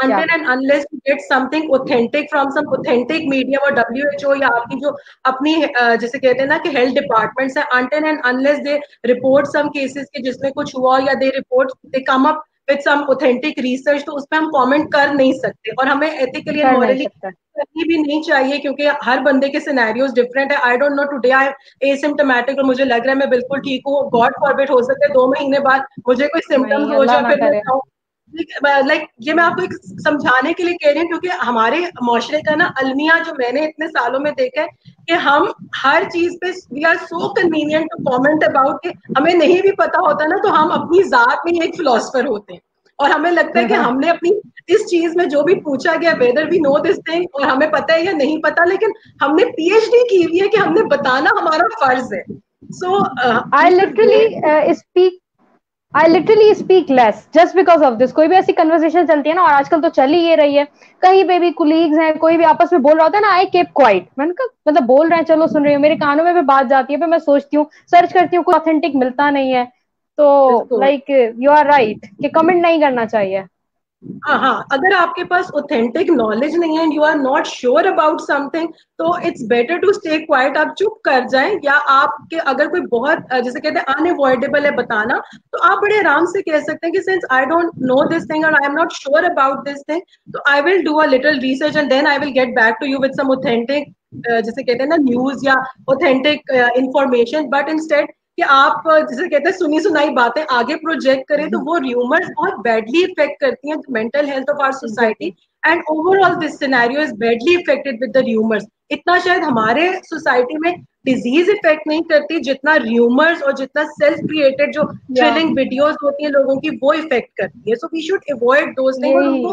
Until and unless you get something authentic from some authentic medium or WHO या आपकी जो अपनी जैसे कहते हैं ना कि हेल्थ डिपार्टमेंट्स है, until and unless they report some cases के जिसमें कुछ हुआ या they come up with some authentic research, तो उस पर हम कमेंट कर नहीं सकते और हमें एथिकली एंड मॉरली करनी भी नहीं चाहिए क्योंकि हर बंदे के सिनेरियोज डिफरेंट है. आई don't no today I am asymptomatic और मुझे लग रहा है मैं बिल्कुल ठीक हूँ. गॉड फॉरबिड हो सकता है 2 महीने बाद मुझे कोई सिम्टम्स हो जाए फिर मैं लाइक ये मैं आपको एक समझाने के लिए कह रही हूँ क्योंकि हमारे माशरे का ना अलमिया जो मैंने इतने सालों में देखा है कि हम हर चीज पे we are so convenient to comment about कि हमें नहीं भी पता होता ना तो हम अपनी जात में एक फिलोसफर होते हैं और हमें लगता है कि हमने अपनी इस चीज में जो भी पूछा गया whether we know this thing और हमें पता है या नहीं पता, लेकिन हमने PhD की हुई है कि हमने बताना हमारा फर्ज है. सो I literally speak less just because of this. कोई भी ऐसी कन्वर्सेशन चलती है ना, और आजकल तो चल ही ये रही है, कहीं पे भी कुलीग्स हैं कोई भी आपस में बोल रहा होता है ना, आई कीप क्वाइट. मैंने कहा मतलब बोल रहे हैं चलो सुन रही हूँ, मेरे कानों में भी बात जाती है, फिर मैं सोचती हूँ सर्च करती हूँ, कोई ऑथेंटिक मिलता नहीं है. तो लाइक यू आर राइट कि कमेंट नहीं करना चाहिए. हाँ, अगर आपके पास ऑथेंटिक नॉलेज नहीं है and you are not sure about something तो it's better to stay quiet. आप चुप कर जाएं या आपके अगर कोई बहुत जैसे कहते हैं अनअवॉइडेबल है बताना तो आप बड़े आराम से कह सकते हैं कि since I don't know this thing और I am not sure about this thing तो I will do a little research and then I will get back to you with some authentic जैसे कहते हैं ना न्यूज या authentic information. But instead कि आप जिसे कहते हैं सुनी सुनाई बातें आगे प्रोजेक्ट करें, तो वो र्यूमर्स बहुत बैडली इफेक्ट करती हैं mental health of our society, and overall this scenario is badly affected with the rumours. इतना शायद हमारे सोसाइटी में डिजीज इफेक्ट नहीं करती जितना र्यूमर्स और जितना सेल्फ क्रिएटेड जो थ्रिलिंग वीडियोस होती हैं लोगों की, वो इफेक्ट करती है। So we should avoid those things और उनको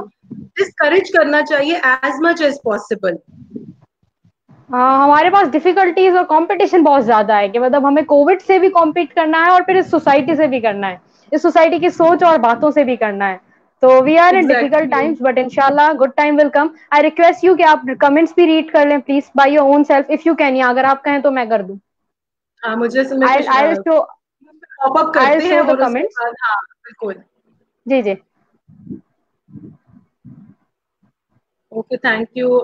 डिस्करेज करना चाहिए एज मच एज पॉसिबल। हमारे पास डिफिकल्टीज और कंपटीशन बहुत ज्यादा है कि मतलब हमें कोविड से भी कॉम्पीट करना है और फिर इस सोसाइटी से भी करना है, इस सोसाइटी की सोच और बातों से भी करना है। तो we are in difficult times but इंशाल्लाह good time will come. I request you कि आप कमेंट्स भी रीड कर लें please by your own self if you can, या अगर आप कहें तो मैं कर दूं। हाँ, मुझे असल में कुछ आई पॉप अप करते हैं शो द और उसके कमेंट्स। बाद हाँ बिल्कुल। जी जी okay, thank you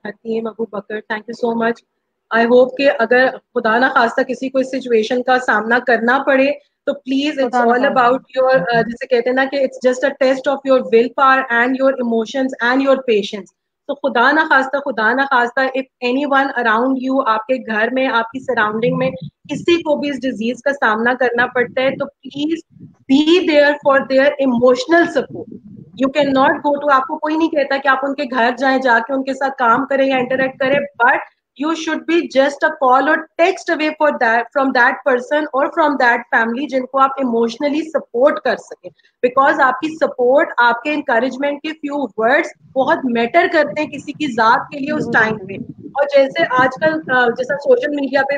Hakim Abu Bakar, thank you so much. I hope कि अगर खुदा ना खास्ता किसी को इस सिचुएशन का सामना करना पड़े तो please it's all about your, जिसे कहते हैं ना कि it's just a test of your will power and your emotions and your patience. तो खुदा ना खास्ता इफ एनीवन अराउंड यू, आपके घर में आपकी सराउंडिंग में किसी को भी इस डिजीज का सामना करना पड़ता है, तो please be there for their emotional support. You can not go to, आपको कोई नहीं कहता कि आप उनके घर जाएं, जाके उनके साथ काम करें या इंटरेक्ट करें, but you should be just a call or text away for that from that person or from that family जिनको आप emotionally support कर सकें, because आपकी support, आपके encouragement के few words बहुत matter करते हैं किसी की जात के लिए उस टाइम पे। और जैसे आजकल जैसा सोशल मीडिया पे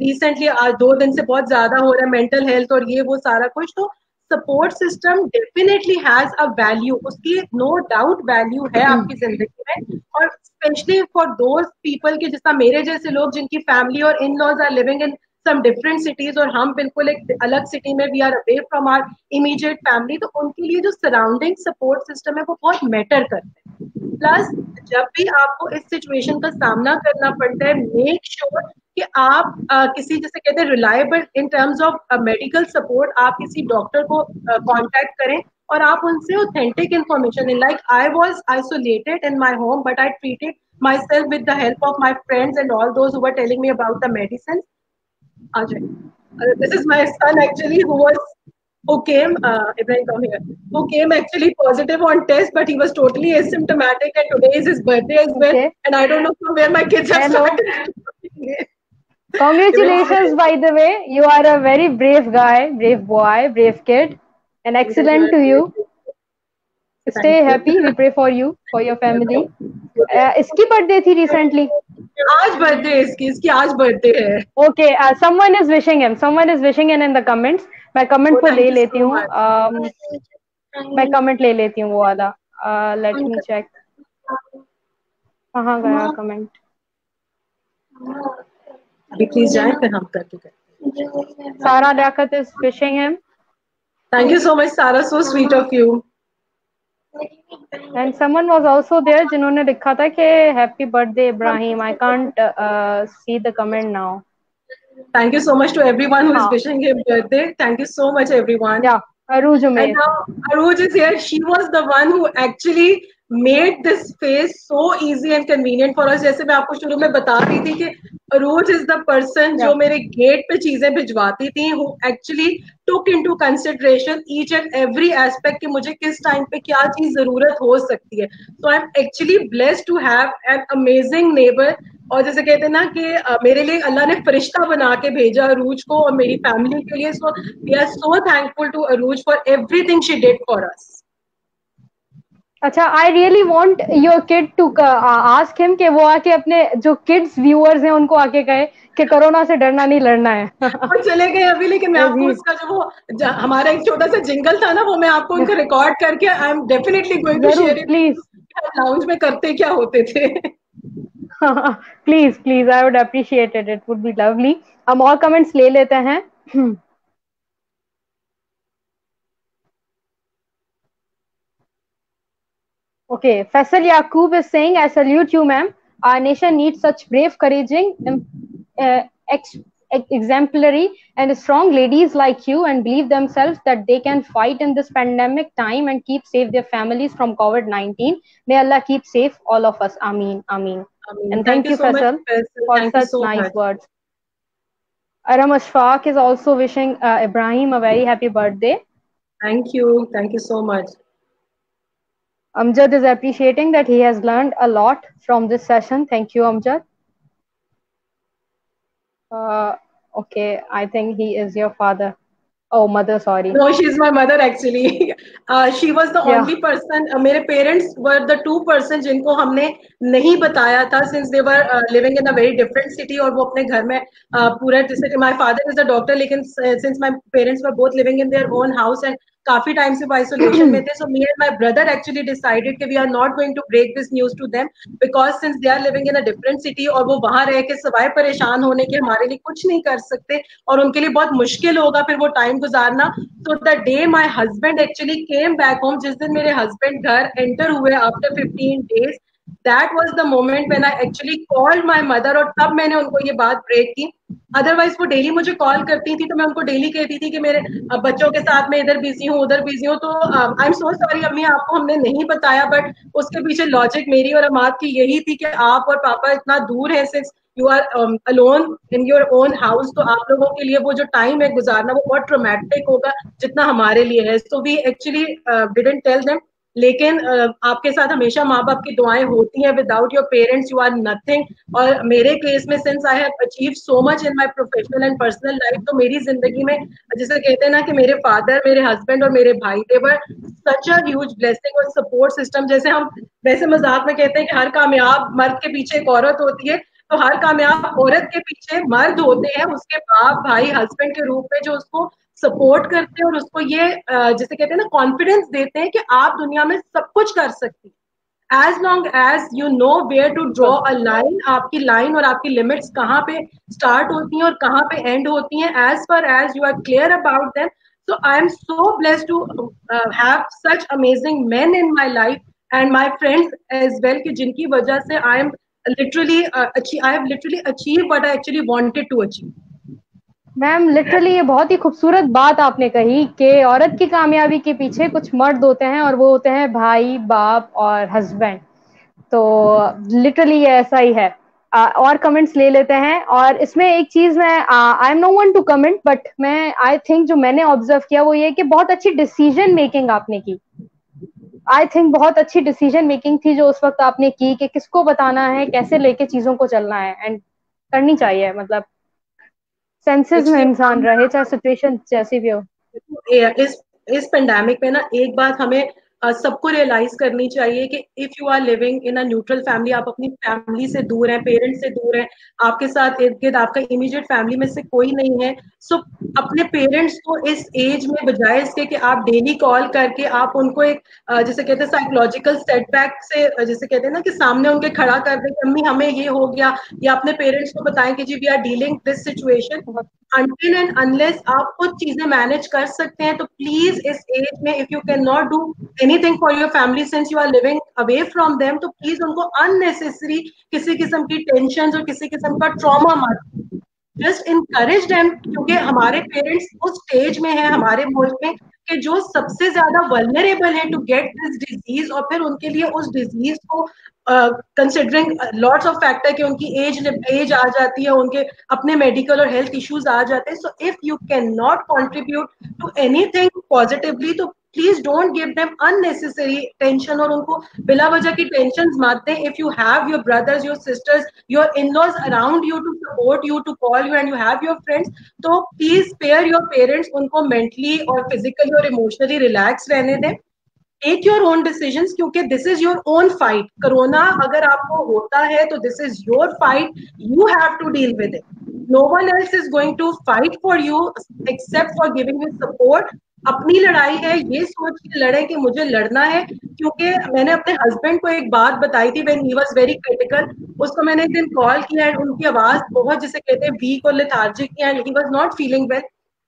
रिसेंटली आज 2 दिन से बहुत ज्यादा हो रहा है मेंटल हेल्थ और ये वो सारा कुछ, तो support system definitely has a value, उसकी नो डाउट वैल्यू है आपकी जिंदगी में। और स्पेशली फॉर दोज पीपल के जितना मेरे जैसे लोग जिनकी फैमिली और in laws are living in some different cities और हम बिल्कुल एक अलग सिटी में, we are away from our immediate family, तो उनके लिए जो सराउंडिंग सपोर्ट सिस्टम है वो बहुत मैटर करते हैं। प्लस जब भी आपको इस सिचुएशन का सामना करना पड़ता है, मेक श्योर कि आप किसी, जैसे कहते हैं reliable in terms of medical support, आप किसी डॉक्टर को कांटेक्ट करें और आप उनसे ऑथेंटिक इन्फॉर्मेशन लें। Like I was isolated in my home but I treated myself with the help of my friends and all those who were telling me about the medicines. Ajay, this is my son actually who came, Ibrahim, come here, who came actually positive on test, but he was totally asymptomatic, and today is his birthday as well. And I don't know from where my kids have started. Congratulations, by the way. You are a very brave guy, brave boy, brave kid, and excellent to you. Stay happy. We pray for you, for your family. इसकी birthday थी recently. आज birthday इसकी आज birthday है. Okay, someone is wishing him. Someone is wishing him in the comments. मैं comment को ले लेती हूँ. मैं comment ले लेती हूँ वो वाला. Let me check. कहाँ गया comment? अभी प्लीज जाएं फिर हम करके. Sara Liaquat is wishing him. Thank you so much, Sara. So sweet of you. And someone was also there जिन्होंने लिखा था कि Happy birthday Ibrahim. I can't see the comment now. Thank you so much to everyone who is wishing him birthday. Thank you so much, everyone. Yeah, Aruj Umair. And now Aruj is here. She was the one who actually made this space so easy and convenient for us. जैसे मैं आपको शुरू में बता रही थी कि Aruj is the person जो मेरे गेट पे चीजें भिजवाती थी, who actually took into consideration each and every aspect कि मुझे किस टाइम पे क्या चीज जरूरत हो सकती है. So I'm actually blessed to have an amazing neighbor. और जैसे कहते हैं ना कि मेरे लिए अल्लाह ने फरिश्ता बना के भेजा अरूज को और मेरी फैमिली के लिए. So we are so thankful to Arooj for everything she did for us. अच्छा, I really want your kid to ask him कि वो आके अपने जो किड्स व्यूअर्स हैं उनको आके कहे कि कोरोना से डरना नहीं लड़ना है. वो चले गए अभी, लेकिन मैं आपको उसका जो वो हमारा एक छोटा सा जिंगल था ना, वो मैं आपको उनका रिकॉर्ड करके I am definitely going to share it. Please lounge में करते क्या होते थे. Please please, I would appreciate it. It would be lovely. हम और कमेंट्स ले लेते हैं. Okay, Faisal Yaqub is saying, I salute you, ma'am. Our nation needs such brave, couraging, exemplary and strong ladies like you, and believe themselves that they can fight in this pandemic time and keep safe their families from COVID-19. May Allah keep safe all of us. Ameen, ameen. And thank you, Faisal, for such nice words. Aram Ashfaq is also wishing Ibrahim a very happy birthday. Thank you so much. Amjad is appreciating that he has learned a lot from this session. Thank you, Amjad. Okay, I think he is your father. Oh, mother, sorry. No, she's my mother actually. She was the only person. मेरे parents were the two person जिनको हमने नहीं बताया था since they were living in a very different city और वो अपने घर में पूरा जैसे my father is a doctor लेकिन since my parents were both living in their own house and काफी टाइम से वो आइसोलेशन में थे, so me and my brother actually decided कि we are not going to break this news to them because since they are living in a different city और वो वहां रह के सिवाय परेशान होने के हमारे लिए कुछ नहीं कर सकते और उनके लिए बहुत मुश्किल होगा फिर वो टाइम गुजारना. So the day my husband actually came back home, जिस दिन मेरे husband घर enter हुए after 15 days, that was the moment when I actually called my mother और तब मैंने उनको ये बात ब्रेक की. अदरवाइज वो डेली मुझे कॉल करती थी तो मैं उनको डेली कहती थी कि मेरे बच्चों के साथ मैं इधर बिजी हूँ उधर बिजी हूँ. तो आई एम सो सॉरी अम्मी, आपको हमने नहीं बताया, बट उसके पीछे लॉजिक मेरी और अमाद की यही थी कि आप और पापा इतना दूर है, since you are alone in your own house, तो आप लोगों के लिए वो जो टाइम है गुजारना वो बहुत ट्रोमैटिक होगा जितना हमारे लिए है. So we actually didn't tell them. लेकिन आपके साथ हमेशा माँ बाप की दुआएं होती हैं. Without your parents you are nothing. और मेरे केस में since I have achieve so much in my professional and personal life, तो मेरी जिंदगी में जैसे कहते हैं ना कि मेरे फादर, मेरे हस्बैंड और मेरे भाई, दे वर सच अ ह्यूज ब्लेसिंग और सपोर्ट सिस्टम. जैसे हम वैसे मजाक में कहते हैं कि हर कामयाब मर्द के पीछे एक औरत होती है, तो हर कामयाब औरत के पीछे मर्द होते हैं, उसके बाप भाई हस्बैंड के रूप में, जो उसको सपोर्ट करते हैं और उसको ये जैसे कहते हैं ना कॉन्फिडेंस देते हैं कि आप दुनिया में सब कुछ कर सकती हैं. As long as you know where to draw a line, आपकी लाइन और आपकी लिमिट्स कहाँ पे स्टार्ट होती हैं और कहाँ पे एंड होती हैं, as far as you are clear about them. So I am so blessed to have such amazing men in my life and my friends as well, कि जिनकी वजह से I am literally I have literally achieve what I actually wanted to achieve. Ma'am literally ये बहुत ही खूबसूरत बात आपने कही कि औरत की कामयाबी के पीछे कुछ मर्द होते हैं और वो होते हैं भाई, बाप और हस्बैंड. तो लिटरली ये ऐसा ही है. और कमेंट्स ले लेते हैं. और इसमें एक चीज मैं I am no one to comment, but मैं आई थिंक जो मैंने ऑब्जर्व किया वो ये कि बहुत अच्छी डिसीजन मेकिंग आपने की. आई थिंक बहुत अच्छी डिसीजन मेकिंग थी जो उस वक्त आपने की कि किसको बताना है, कैसे लेके चीजों को चलना है, एंड करनी चाहिए. मतलब सेंसेस में इंसान रहे चाहे सिचुएशन जैसी भी हो. इस पेंडेमिक में ना एक बात हमें सबको रियलाइज करनी चाहिए कि if you are living in a neutral family, आप अपनी फैमिली से दूर हैं, पेरेंट्स से दूर हैं, आपके साथ इर्द गिर्द आपका इमीडिएट फैमिली में से कोई नहीं है, सो अपने पेरेंट्स को इस एज में बजाय इसके कि आप डेली कॉल करके आप उनको एक जैसे कहते हैं साइकोलॉजिकल सेटबैक से जैसे कहते हैं ना कि सामने उनके खड़ा कर दें कि अम्मी हमें ये हो गया, या अपने पेरेंट्स को बताएं कि जी we are dealing this situation. until and unless आप कुछ चीजें मैनेज कर सकते हैं तो प्लीज इस एज में if you can not do anything for your family since you are living away from them, तो प्लीज उनको अननेसेसरी किसी किस्म की टेंशन और किसी किस्म का ट्रॉमा मत, जस्ट इनकरेज देम. क्योंकि हमारे पेरेंट्स उस स्टेज में है हमारे मुल्क में कि जो सबसे ज्यादा वल्नरेबल है टू गेट दिस डिजीज, और फिर उनके लिए उस डिजीज को कंसिडरिंग लॉट्स ऑफ फैक्टर कि उनकी एज आ जाती है, उनके अपने मेडिकल और हेल्थ इश्यूज आ जाते हैं. So if you can not contribute to anything positively तो please don't give them unnecessary tension और उनको बिला वजह की टेंशन मत दें. If you have your brothers, your sisters, your in-laws around you to support you, to call you, and you have your friends, तो please spare your parents, उनको mentally और फिजिकली और इमोशनली रिलैक्स रहने दें. Take your own decisions क्योंकि this is your own fight. Corona अगर आपको होता है तो this is your fight, you have to deal with it. No one else is going to fight for you except for giving you support. अपनी लड़ाई है, ये सोच के लड़े कि मुझे लड़ना है. क्योंकि मैंने अपने हस्बैंड को एक बात बताई थी when he was very critical. उसको मैंने एक दिन कॉल किया एंड उनकी आवाज बहुत जिसे कहते हैं वीक और लेथार्जिक थी and he was not feeling well.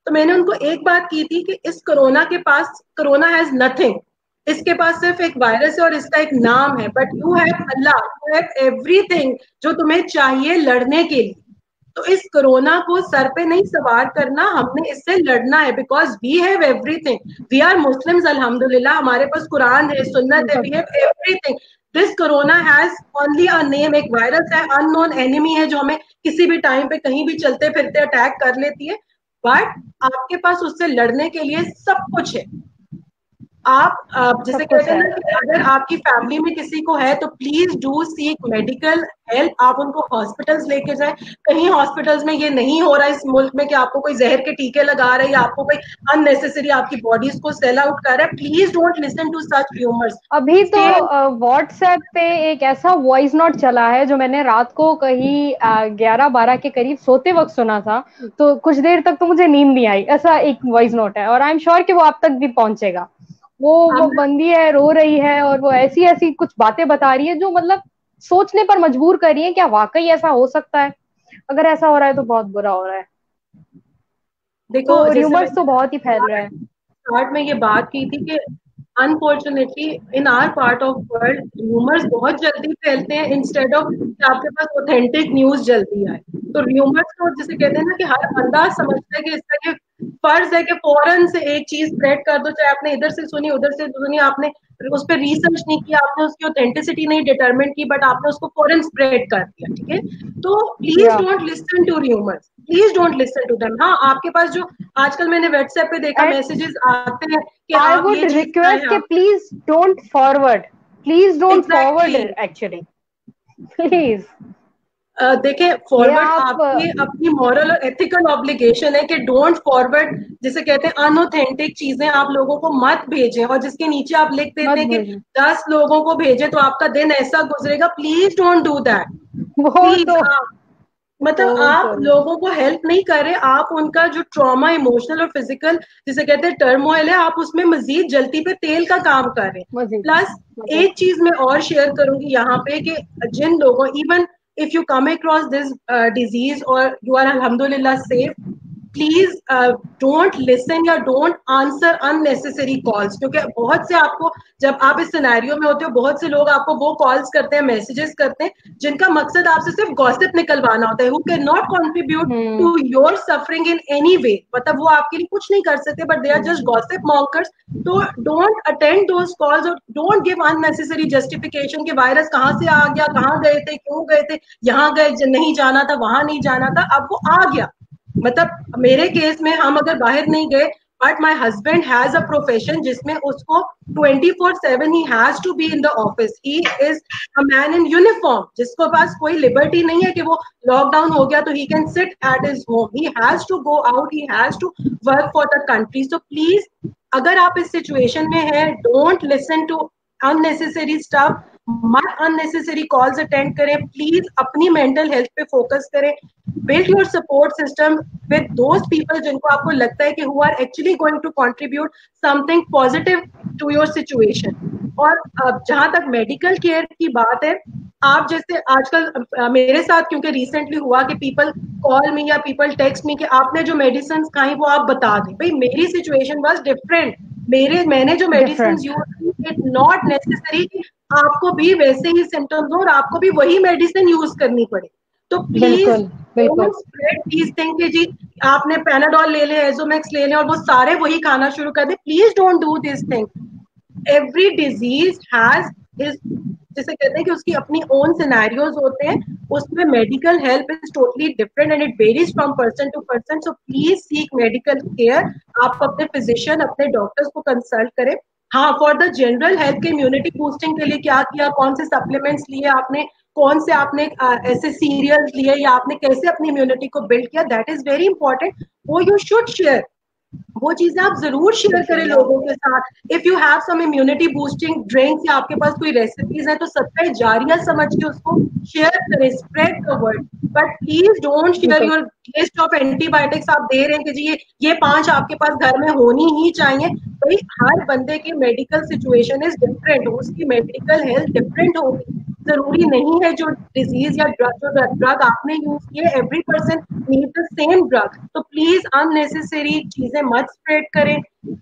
तो मैंने उनको एक बात की थी कि इस कोरोना के पास, कोरोना हैज नथिंग, इसके पास सिर्फ एक वायरस है और इसका एक नाम है, but you have Allah, you have everything जो तुम्हें चाहिए लड़ने के लिए. तो इस कोरोना को सर पे नहीं सवार करना, हमने इससे लड़ना है because we have everything. We are Muslims अल्हम्दुलिल्लाह, हमारे पास कुरान है, सुन्नत है, we have everything. This corona has only a name, एक वायरस है, अननोन एनिमी है जो हमें किसी भी टाइम पे कहीं भी चलते फिरते अटैक कर लेती है, बट आपके पास उससे लड़ने के लिए सब कुछ है। आप जैसे सब कुछ कहते हैं है। ना कि अगर आपकी फैमिली में किसी को है तो please do seek medical help, आप उनको हॉस्पिटल्स लेके जाएं। कहीं हॉस्पिटल्स में ये नहीं हो रहा है इस मुल्क में कि आपको कोई जहर के टीके लगा रहे हैं या आपको कोई अननेसेसरी आपकी बॉडीज को सेल आउट कर रहा है, please don't listen to such rumours. अभी तो व्हाट्सएप पे एक ऐसा वॉइस नोट चला है जो मैंने रात को कहीं 11-12 के करीब सोते वक्त सुना था, तो कुछ देर तक तो मुझे नींद नहीं आई। ऐसा एक वॉइस नोट है और आई एम श्योर कि वो आप तक भी पहुंचेगा। वो बंदी है, रो रही है और वो ऐसी ऐसी कुछ बातें बता रही है जो मतलब सोचने पर मजबूर कर रही है, क्या वाकई ऐसा हो सकता है? अगर ऐसा हो रहा है तो बहुत बुरा हो रहा है। देखो, तो जैसे र्यूमर्स तो बहुत ही फैल रहा है। स्टार्ट में ये बात की थी कि unfortunately in our part of world rumours बहुत जल्दी फैलते हैं इंस्टेड ऑफ कि आपके पास ऑथेंटिक न्यूज जल्दी आए। तो र्यूमर्स को जिसे कहते हैं ना कि हर बंदा समझता है कि इसका ये फर्ज है कि फौरन से एक चीज स्प्रेड कर दो, चाहे आपने इधर से सुनी उधर से सुनी, आपने उस पर रिसर्च नहीं किया, आपने उसकी ऑथेंटिसिटी नहीं डिटरमिन की, बट आपने उसको फौरन स्प्रेड कर दिया, ठीक है? तो please don't listen to rumours, please don't listen to them. हाँ, आपके पास जो आजकल मैंने व्हाट्सएप पे देखा एंड मैसेजेस आते हैं कि I आप would ये चीज request खाएं, कि आप please don't forward. Please don't forward exactly actually. Please. देखें, ये फॉरवर्ड आप आपकी अपनी मॉरल और एथिकल ऑब्लिगेशन है कि डोंट फॉरवर्ड, जिसे कहते हैं अनऑथेंटिक चीजें आप लोगों को मत भेजें, और जिसके नीचे आप लिख देते मत हैं कि भेजना। 10 लोगों को भेजें तो आपका दिन ऐसा गुजरेगा, प्लीज डोंट डू दैट। वो प्लीज तो आप मतलब वो आप तो लोगों को हेल्प नहीं कर रहे, आप उनका जो ट्रॉमा इमोशनल और फिजिकल जिसे कहते हैं टर्मोइल है, आप उसमें मजीद जलती पे तेल का काम कर रहे हैं। मजीद प्लस मजीद। एक चीज मैं और शेयर करूंगी यहाँ पे कि जिन लोगों, even if you come across this disease और यू आर अल्हम्दुलिल्लाह सेफ, प्लीज डोंट लिसन या डोंट आंसर अननेसेसरी कॉल्स, क्योंकि बहुत से आपको, जब आप इस सिनेरियो में होते हो, बहुत से लोग आपको वो कॉल्स करते हैं, मैसेजेस करते हैं जिनका मकसद आपसे सिर्फ गॉसिप निकलवाना होता है, who can not contribute hmm to your suffering in any way, मतलब वो आपके लिए कुछ नहीं कर सकते, but they are just gossip mongers. तो डोंट अटेंड दोज कॉल्स और डोंट गिव अननेसेसरी जस्टिफिकेशन कि वायरस कहाँ से आ गया, कहाँ गए थे, क्यों गए थे, यहाँ गए, नहीं जाना था, वहां नहीं जाना था, अब वो आ गया। मतलब मेरे केस में हम अगर बाहर नहीं गए, but my husband has a profession जिसमें उसको 24/7 he has to be in the office, he is a man in uniform, जिसको पास कोई लिबर्टी नहीं है कि वो लॉकडाउन हो गया तो he can sit at his home, he has to go out, he has to work for the country. So please, अगर आप इस सिचुएशन में हैं, don't listen to unnecessary stuff, मत अननेसेसरी कॉल्स अटेंड करें, प्लीज अपनी मेंटल हेल्थ पे focus करें, build your support system with those people जिनको आपको लगता है कि who are actually going to contribute something positive to your situation। और जहां तक मेडिकल केयर की बात है, आप जैसे आजकल मेरे साथ क्योंकि रिसेंटली हुआ कि पीपल कॉल मी या पीपल टेक्स्ट मी कि आपने जो मेडिसिन खाई वो आप बता दें, भाई मेरी सिचुएशन वाज डिफरेंट, मैंने जो मेडिसिन डिफरेंट। यूज की, इट नॉट नेसेसरी कि आपको भी वैसे ही सिम्टम्स हो और आपको भी वही मेडिसिन यूज करनी पड़े। तो प्लीज बिल्कुल बिल्कुल। डोंट स्प्रेड दीज थिंग कि जी आपने पैनाडोल ले लिया, एजोमैक्स ले लिया और वो सारे वही खाना शुरू कर दे, please don't do this thing. Every disease has is, जिसे कहते हैं कि उसकी अपनी ओन सिनेरियोज होते हैं, उसमें medical help is totally different and it varies from person to person. So please seek medical care, आप अपने फिजिशियन, अपने डॉक्टर्स को कंसल्ट करें। हाँ, फॉर द जनरल हेल्थ के इम्यूनिटी बूस्टिंग के लिए क्या किया, कौन से सप्लीमेंट्स लिए आपने, कौन से आपने ऐसे सीरियल्स लिए या आपने कैसे अपनी इम्यूनिटी को बिल्ड किया, दैट इज वेरी इंपॉर्टेंट, वो यू शुड शेयर, वो चीजें आप जरूर शेयर करें लोगों के साथ। If you have some immunity boosting drinks या आपके पास कोई रेसिपीज है तो सबका जारिया समझ के उसको शेयर करें, spread the word, but please don't share बिल्कुल। योर लिस्ट ऑफ एंटीबायोटिक्स आप दे रहे हैं कि जी ये 5 आपके पास घर में होनी ही चाहिए। भाई हर बंदे की मेडिकल सिचुएशन इज डिफरेंट, उसकी मेडिकल हेल्थ डिफरेंट होगी, जरूरी नहीं है जो डिजीज या ड्रग आपने यूज किए, every person need the same drug. तो प्लीज अननेसेसरी चीजें मत स्प्रेड करें,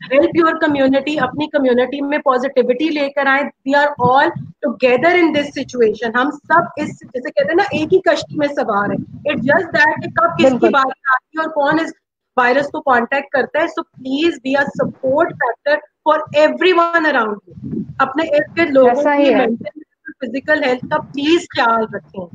हेल्प योर कम्युनिटी, अपनी कम्युनिटी में पॉजिटिविटी लेकर आए, we are all together in this situation, हम सब इस, जैसे कहते हैं ना, एक ही कश्ती में सवार है। इट्स जस्ट दैट कि कब किसकी बिल्कुल बारी आती है और कौन इस वायरस को कांटेक्ट करता है। So please be a support factor for everyone around you, अपने इर्द गिर्द लोगों ऐसा की ही है। मेंटल फिजिकल हेल्थ का प्लीज ख्याल रखें।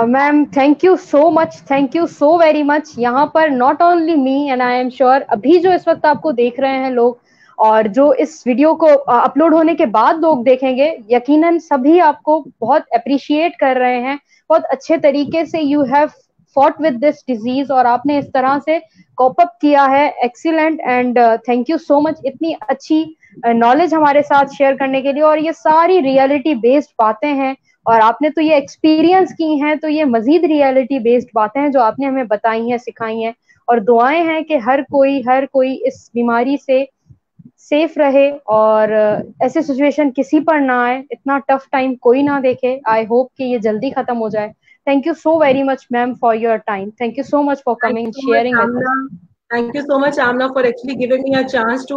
Ma'am thank you so much, thank you so very much. यहाँ पर not only me and I am sure अभी जो इस वक्त आपको देख रहे हैं लोग, और जो इस वीडियो को अपलोड होने के बाद लोग देखेंगे, यकीनन सभी आपको बहुत अप्रिशिएट कर रहे हैं। बहुत अच्छे तरीके से you have fought with this disease और आपने इस तरह से कॉप अप किया है। Excellent and thank you so much इतनी अच्छी नॉलेज हमारे साथ शेयर करने के लिए। और ये सारी रियलिटी बेस्ड बातें हैं और आपने तो ये एक्सपीरियंस की हैं, तो ये मजीद रियलिटी बेस्ड बातें हैं जो आपने हमें बताई हैं, सिखाई हैं। और दुआएं हैं कि हर कोई इस बीमारी से सेफ रहे और ऐसे सिचुएशन किसी पर ना आए, इतना टफ टाइम कोई ना देखे। आई होप कि ये जल्दी खत्म हो जाए। Thank you so very much ma'am for your time. Thank you so much for coming and sharing with us. Thank you so much, Amna, for actually giving me a chance to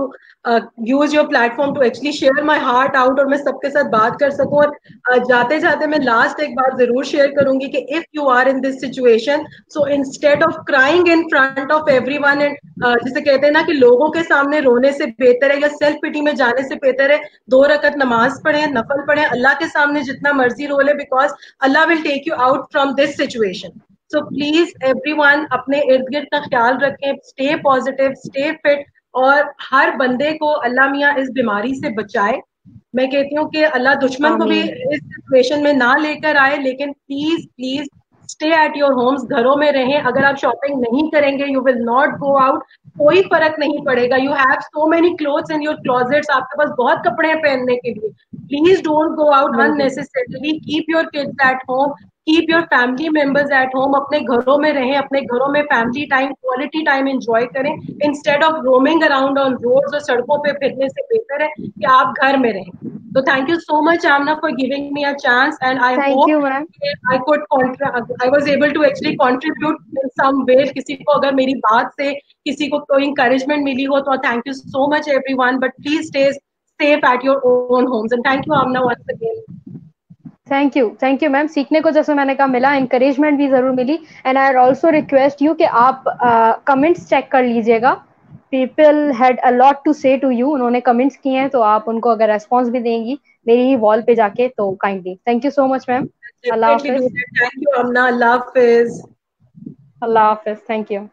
use your platform to actually share my heart out और मैं सबके साथ बात कर सकूं। और जाते जाते मैं लास्ट एक बात जरूर शेयर करूंगी कि if you are in this situation, so instead of crying in front of everyone and जिसे कहते हैं ना कि लोगों के सामने रोने से बेहतर है या सेल्फ पिटी में जाने से बेहतर है 2 रकत नमाज पढ़े, नफल पढ़े, अल्लाह के सामने जितना मर्जी रो ले, बिकॉज अल्लाह will take you out from this situation. So please everyone अपने इर्द गिर्द का ख्याल रखें, स्टे पॉजिटिव, स्टे फिट और हर बंदे को अल्लाह मियाँ इस बीमारी से बचाए। मैं कहती हूँ कि अल्लाह दुश्मन को भी इस सिचुएशन में ना लेकर आए, लेकिन please please stay at your homes, घरों में रहें। अगर आप शॉपिंग नहीं करेंगे, you will not go out, कोई फर्क नहीं पड़ेगा। You have so many clothes in your closets, आपके पास बहुत कपड़े हैं पहनने के लिए। Please don't go out unnecessarily, keep your kids at home, keep your family members at home. अपने घरों में रहें, अपने घरों में family time, quality time enjoy करें, instead of roaming around on roads और सड़कों पे फिरने से बेहतर है कि आप घर में रहें। तो thank you so much Amna for giving me a chance and I hope I could I was able to actually contribute in some way। किसी को अगर मेरी बात से किसी को कोई encouragement मिली हो तो thank you so much everyone, but please stay safe at your own homes and thank you Amna once again। Thank you ma'am. सीखने को जैसे मैंने कहा मिला, इंकरेजमेंट भी जरूर मिली। And I also request you कि आप कमेंट्स चेक कर लीजिएगा। People had a lot to say to you, उन्होंने कमेंट्स किए हैं, तो आप उनको अगर रेस्पॉन्स भी देंगी मेरी ही वॉल पे जाके तो kindly. Thank you so much ma'am. अल्लाह हाफिज। Thank you Amna. अल्लाह हाफिज। अल्लाह हाफिज। Thank you.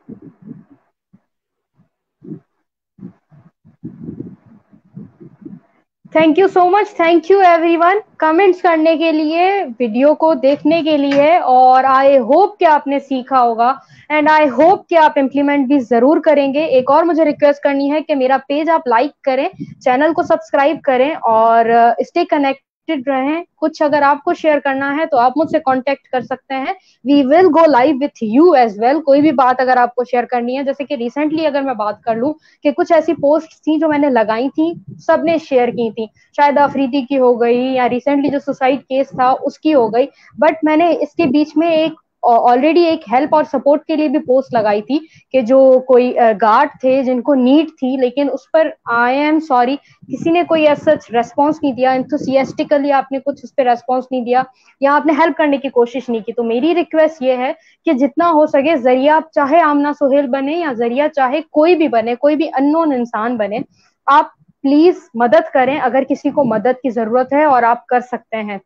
Thank you so much, thank you everyone comments करने के लिए, वीडियो को देखने के लिए। और आई होप कि आपने सीखा होगा एंड आई होप कि आप इम्प्लीमेंट भी जरूर करेंगे। एक और मुझे रिक्वेस्ट करनी है कि मेरा पेज आप लाइक करें, चैनल को सब्सक्राइब करें और स्टे कनेक्टेड रहें। कुछ अगर आपको शेयर करना है तो आप मुझसे कांटेक्ट कर सकते हैं। We will go live with you as well. कोई भी बात अगर आपको शेयर करनी है, जैसे कि रिसेंटली अगर मैं बात कर लूं कि कुछ ऐसी पोस्ट थी जो मैंने लगाई थी, सबने शेयर की थी, शायद अफरीदी की हो गई या रिसेंटली जो सुसाइड केस था उसकी हो गई, बट मैंने इसके बीच में एक ऑलरेडी एक हेल्प और सपोर्ट के लिए भी पोस्ट लगाई थी कि जो कोई गार्ड थे जिनको नीड थी, लेकिन उस पर आई एम सॉरी किसी ने कोई सच रेस्पॉन्स नहीं दिया। एंथुसियास्टिकली आपने कुछ उस पर रेस्पॉन्स नहीं दिया या आपने हेल्प करने की कोशिश नहीं की। तो मेरी रिक्वेस्ट ये है कि जितना हो सके जरिया, चाहे आमना सोहेल बने या जरिया चाहे कोई भी बने, कोई भी अननोन इंसान बने, आप प्लीज मदद करें अगर किसी को मदद की जरूरत है और आप कर सकते हैं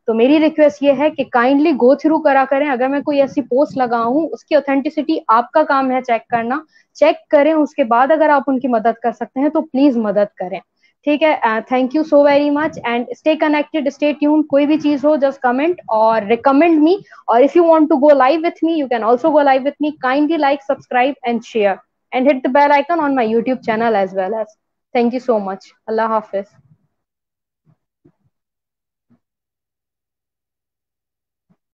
तो मेरी रिक्वेस्ट ये है कि काइंडली गो थ्रू करा करें। अगर मैं कोई ऐसी पोस्ट लगाऊं, उसकी ऑथेंटिसिटी आपका काम है चेक करना, चेक करें, उसके बाद अगर आप उनकी मदद कर सकते हैं तो प्लीज मदद करें। ठीक है, thank you so very much and stay connected, stay tune. कोई भी चीज हो जस्ट कमेंट और रिकमेंड मी, और if you want to go live with me you can also go live with me. Kindly like, subscribe and share and hit the bell icon on my YouTube channel as well as. Thank you so much. Allah Hafiz.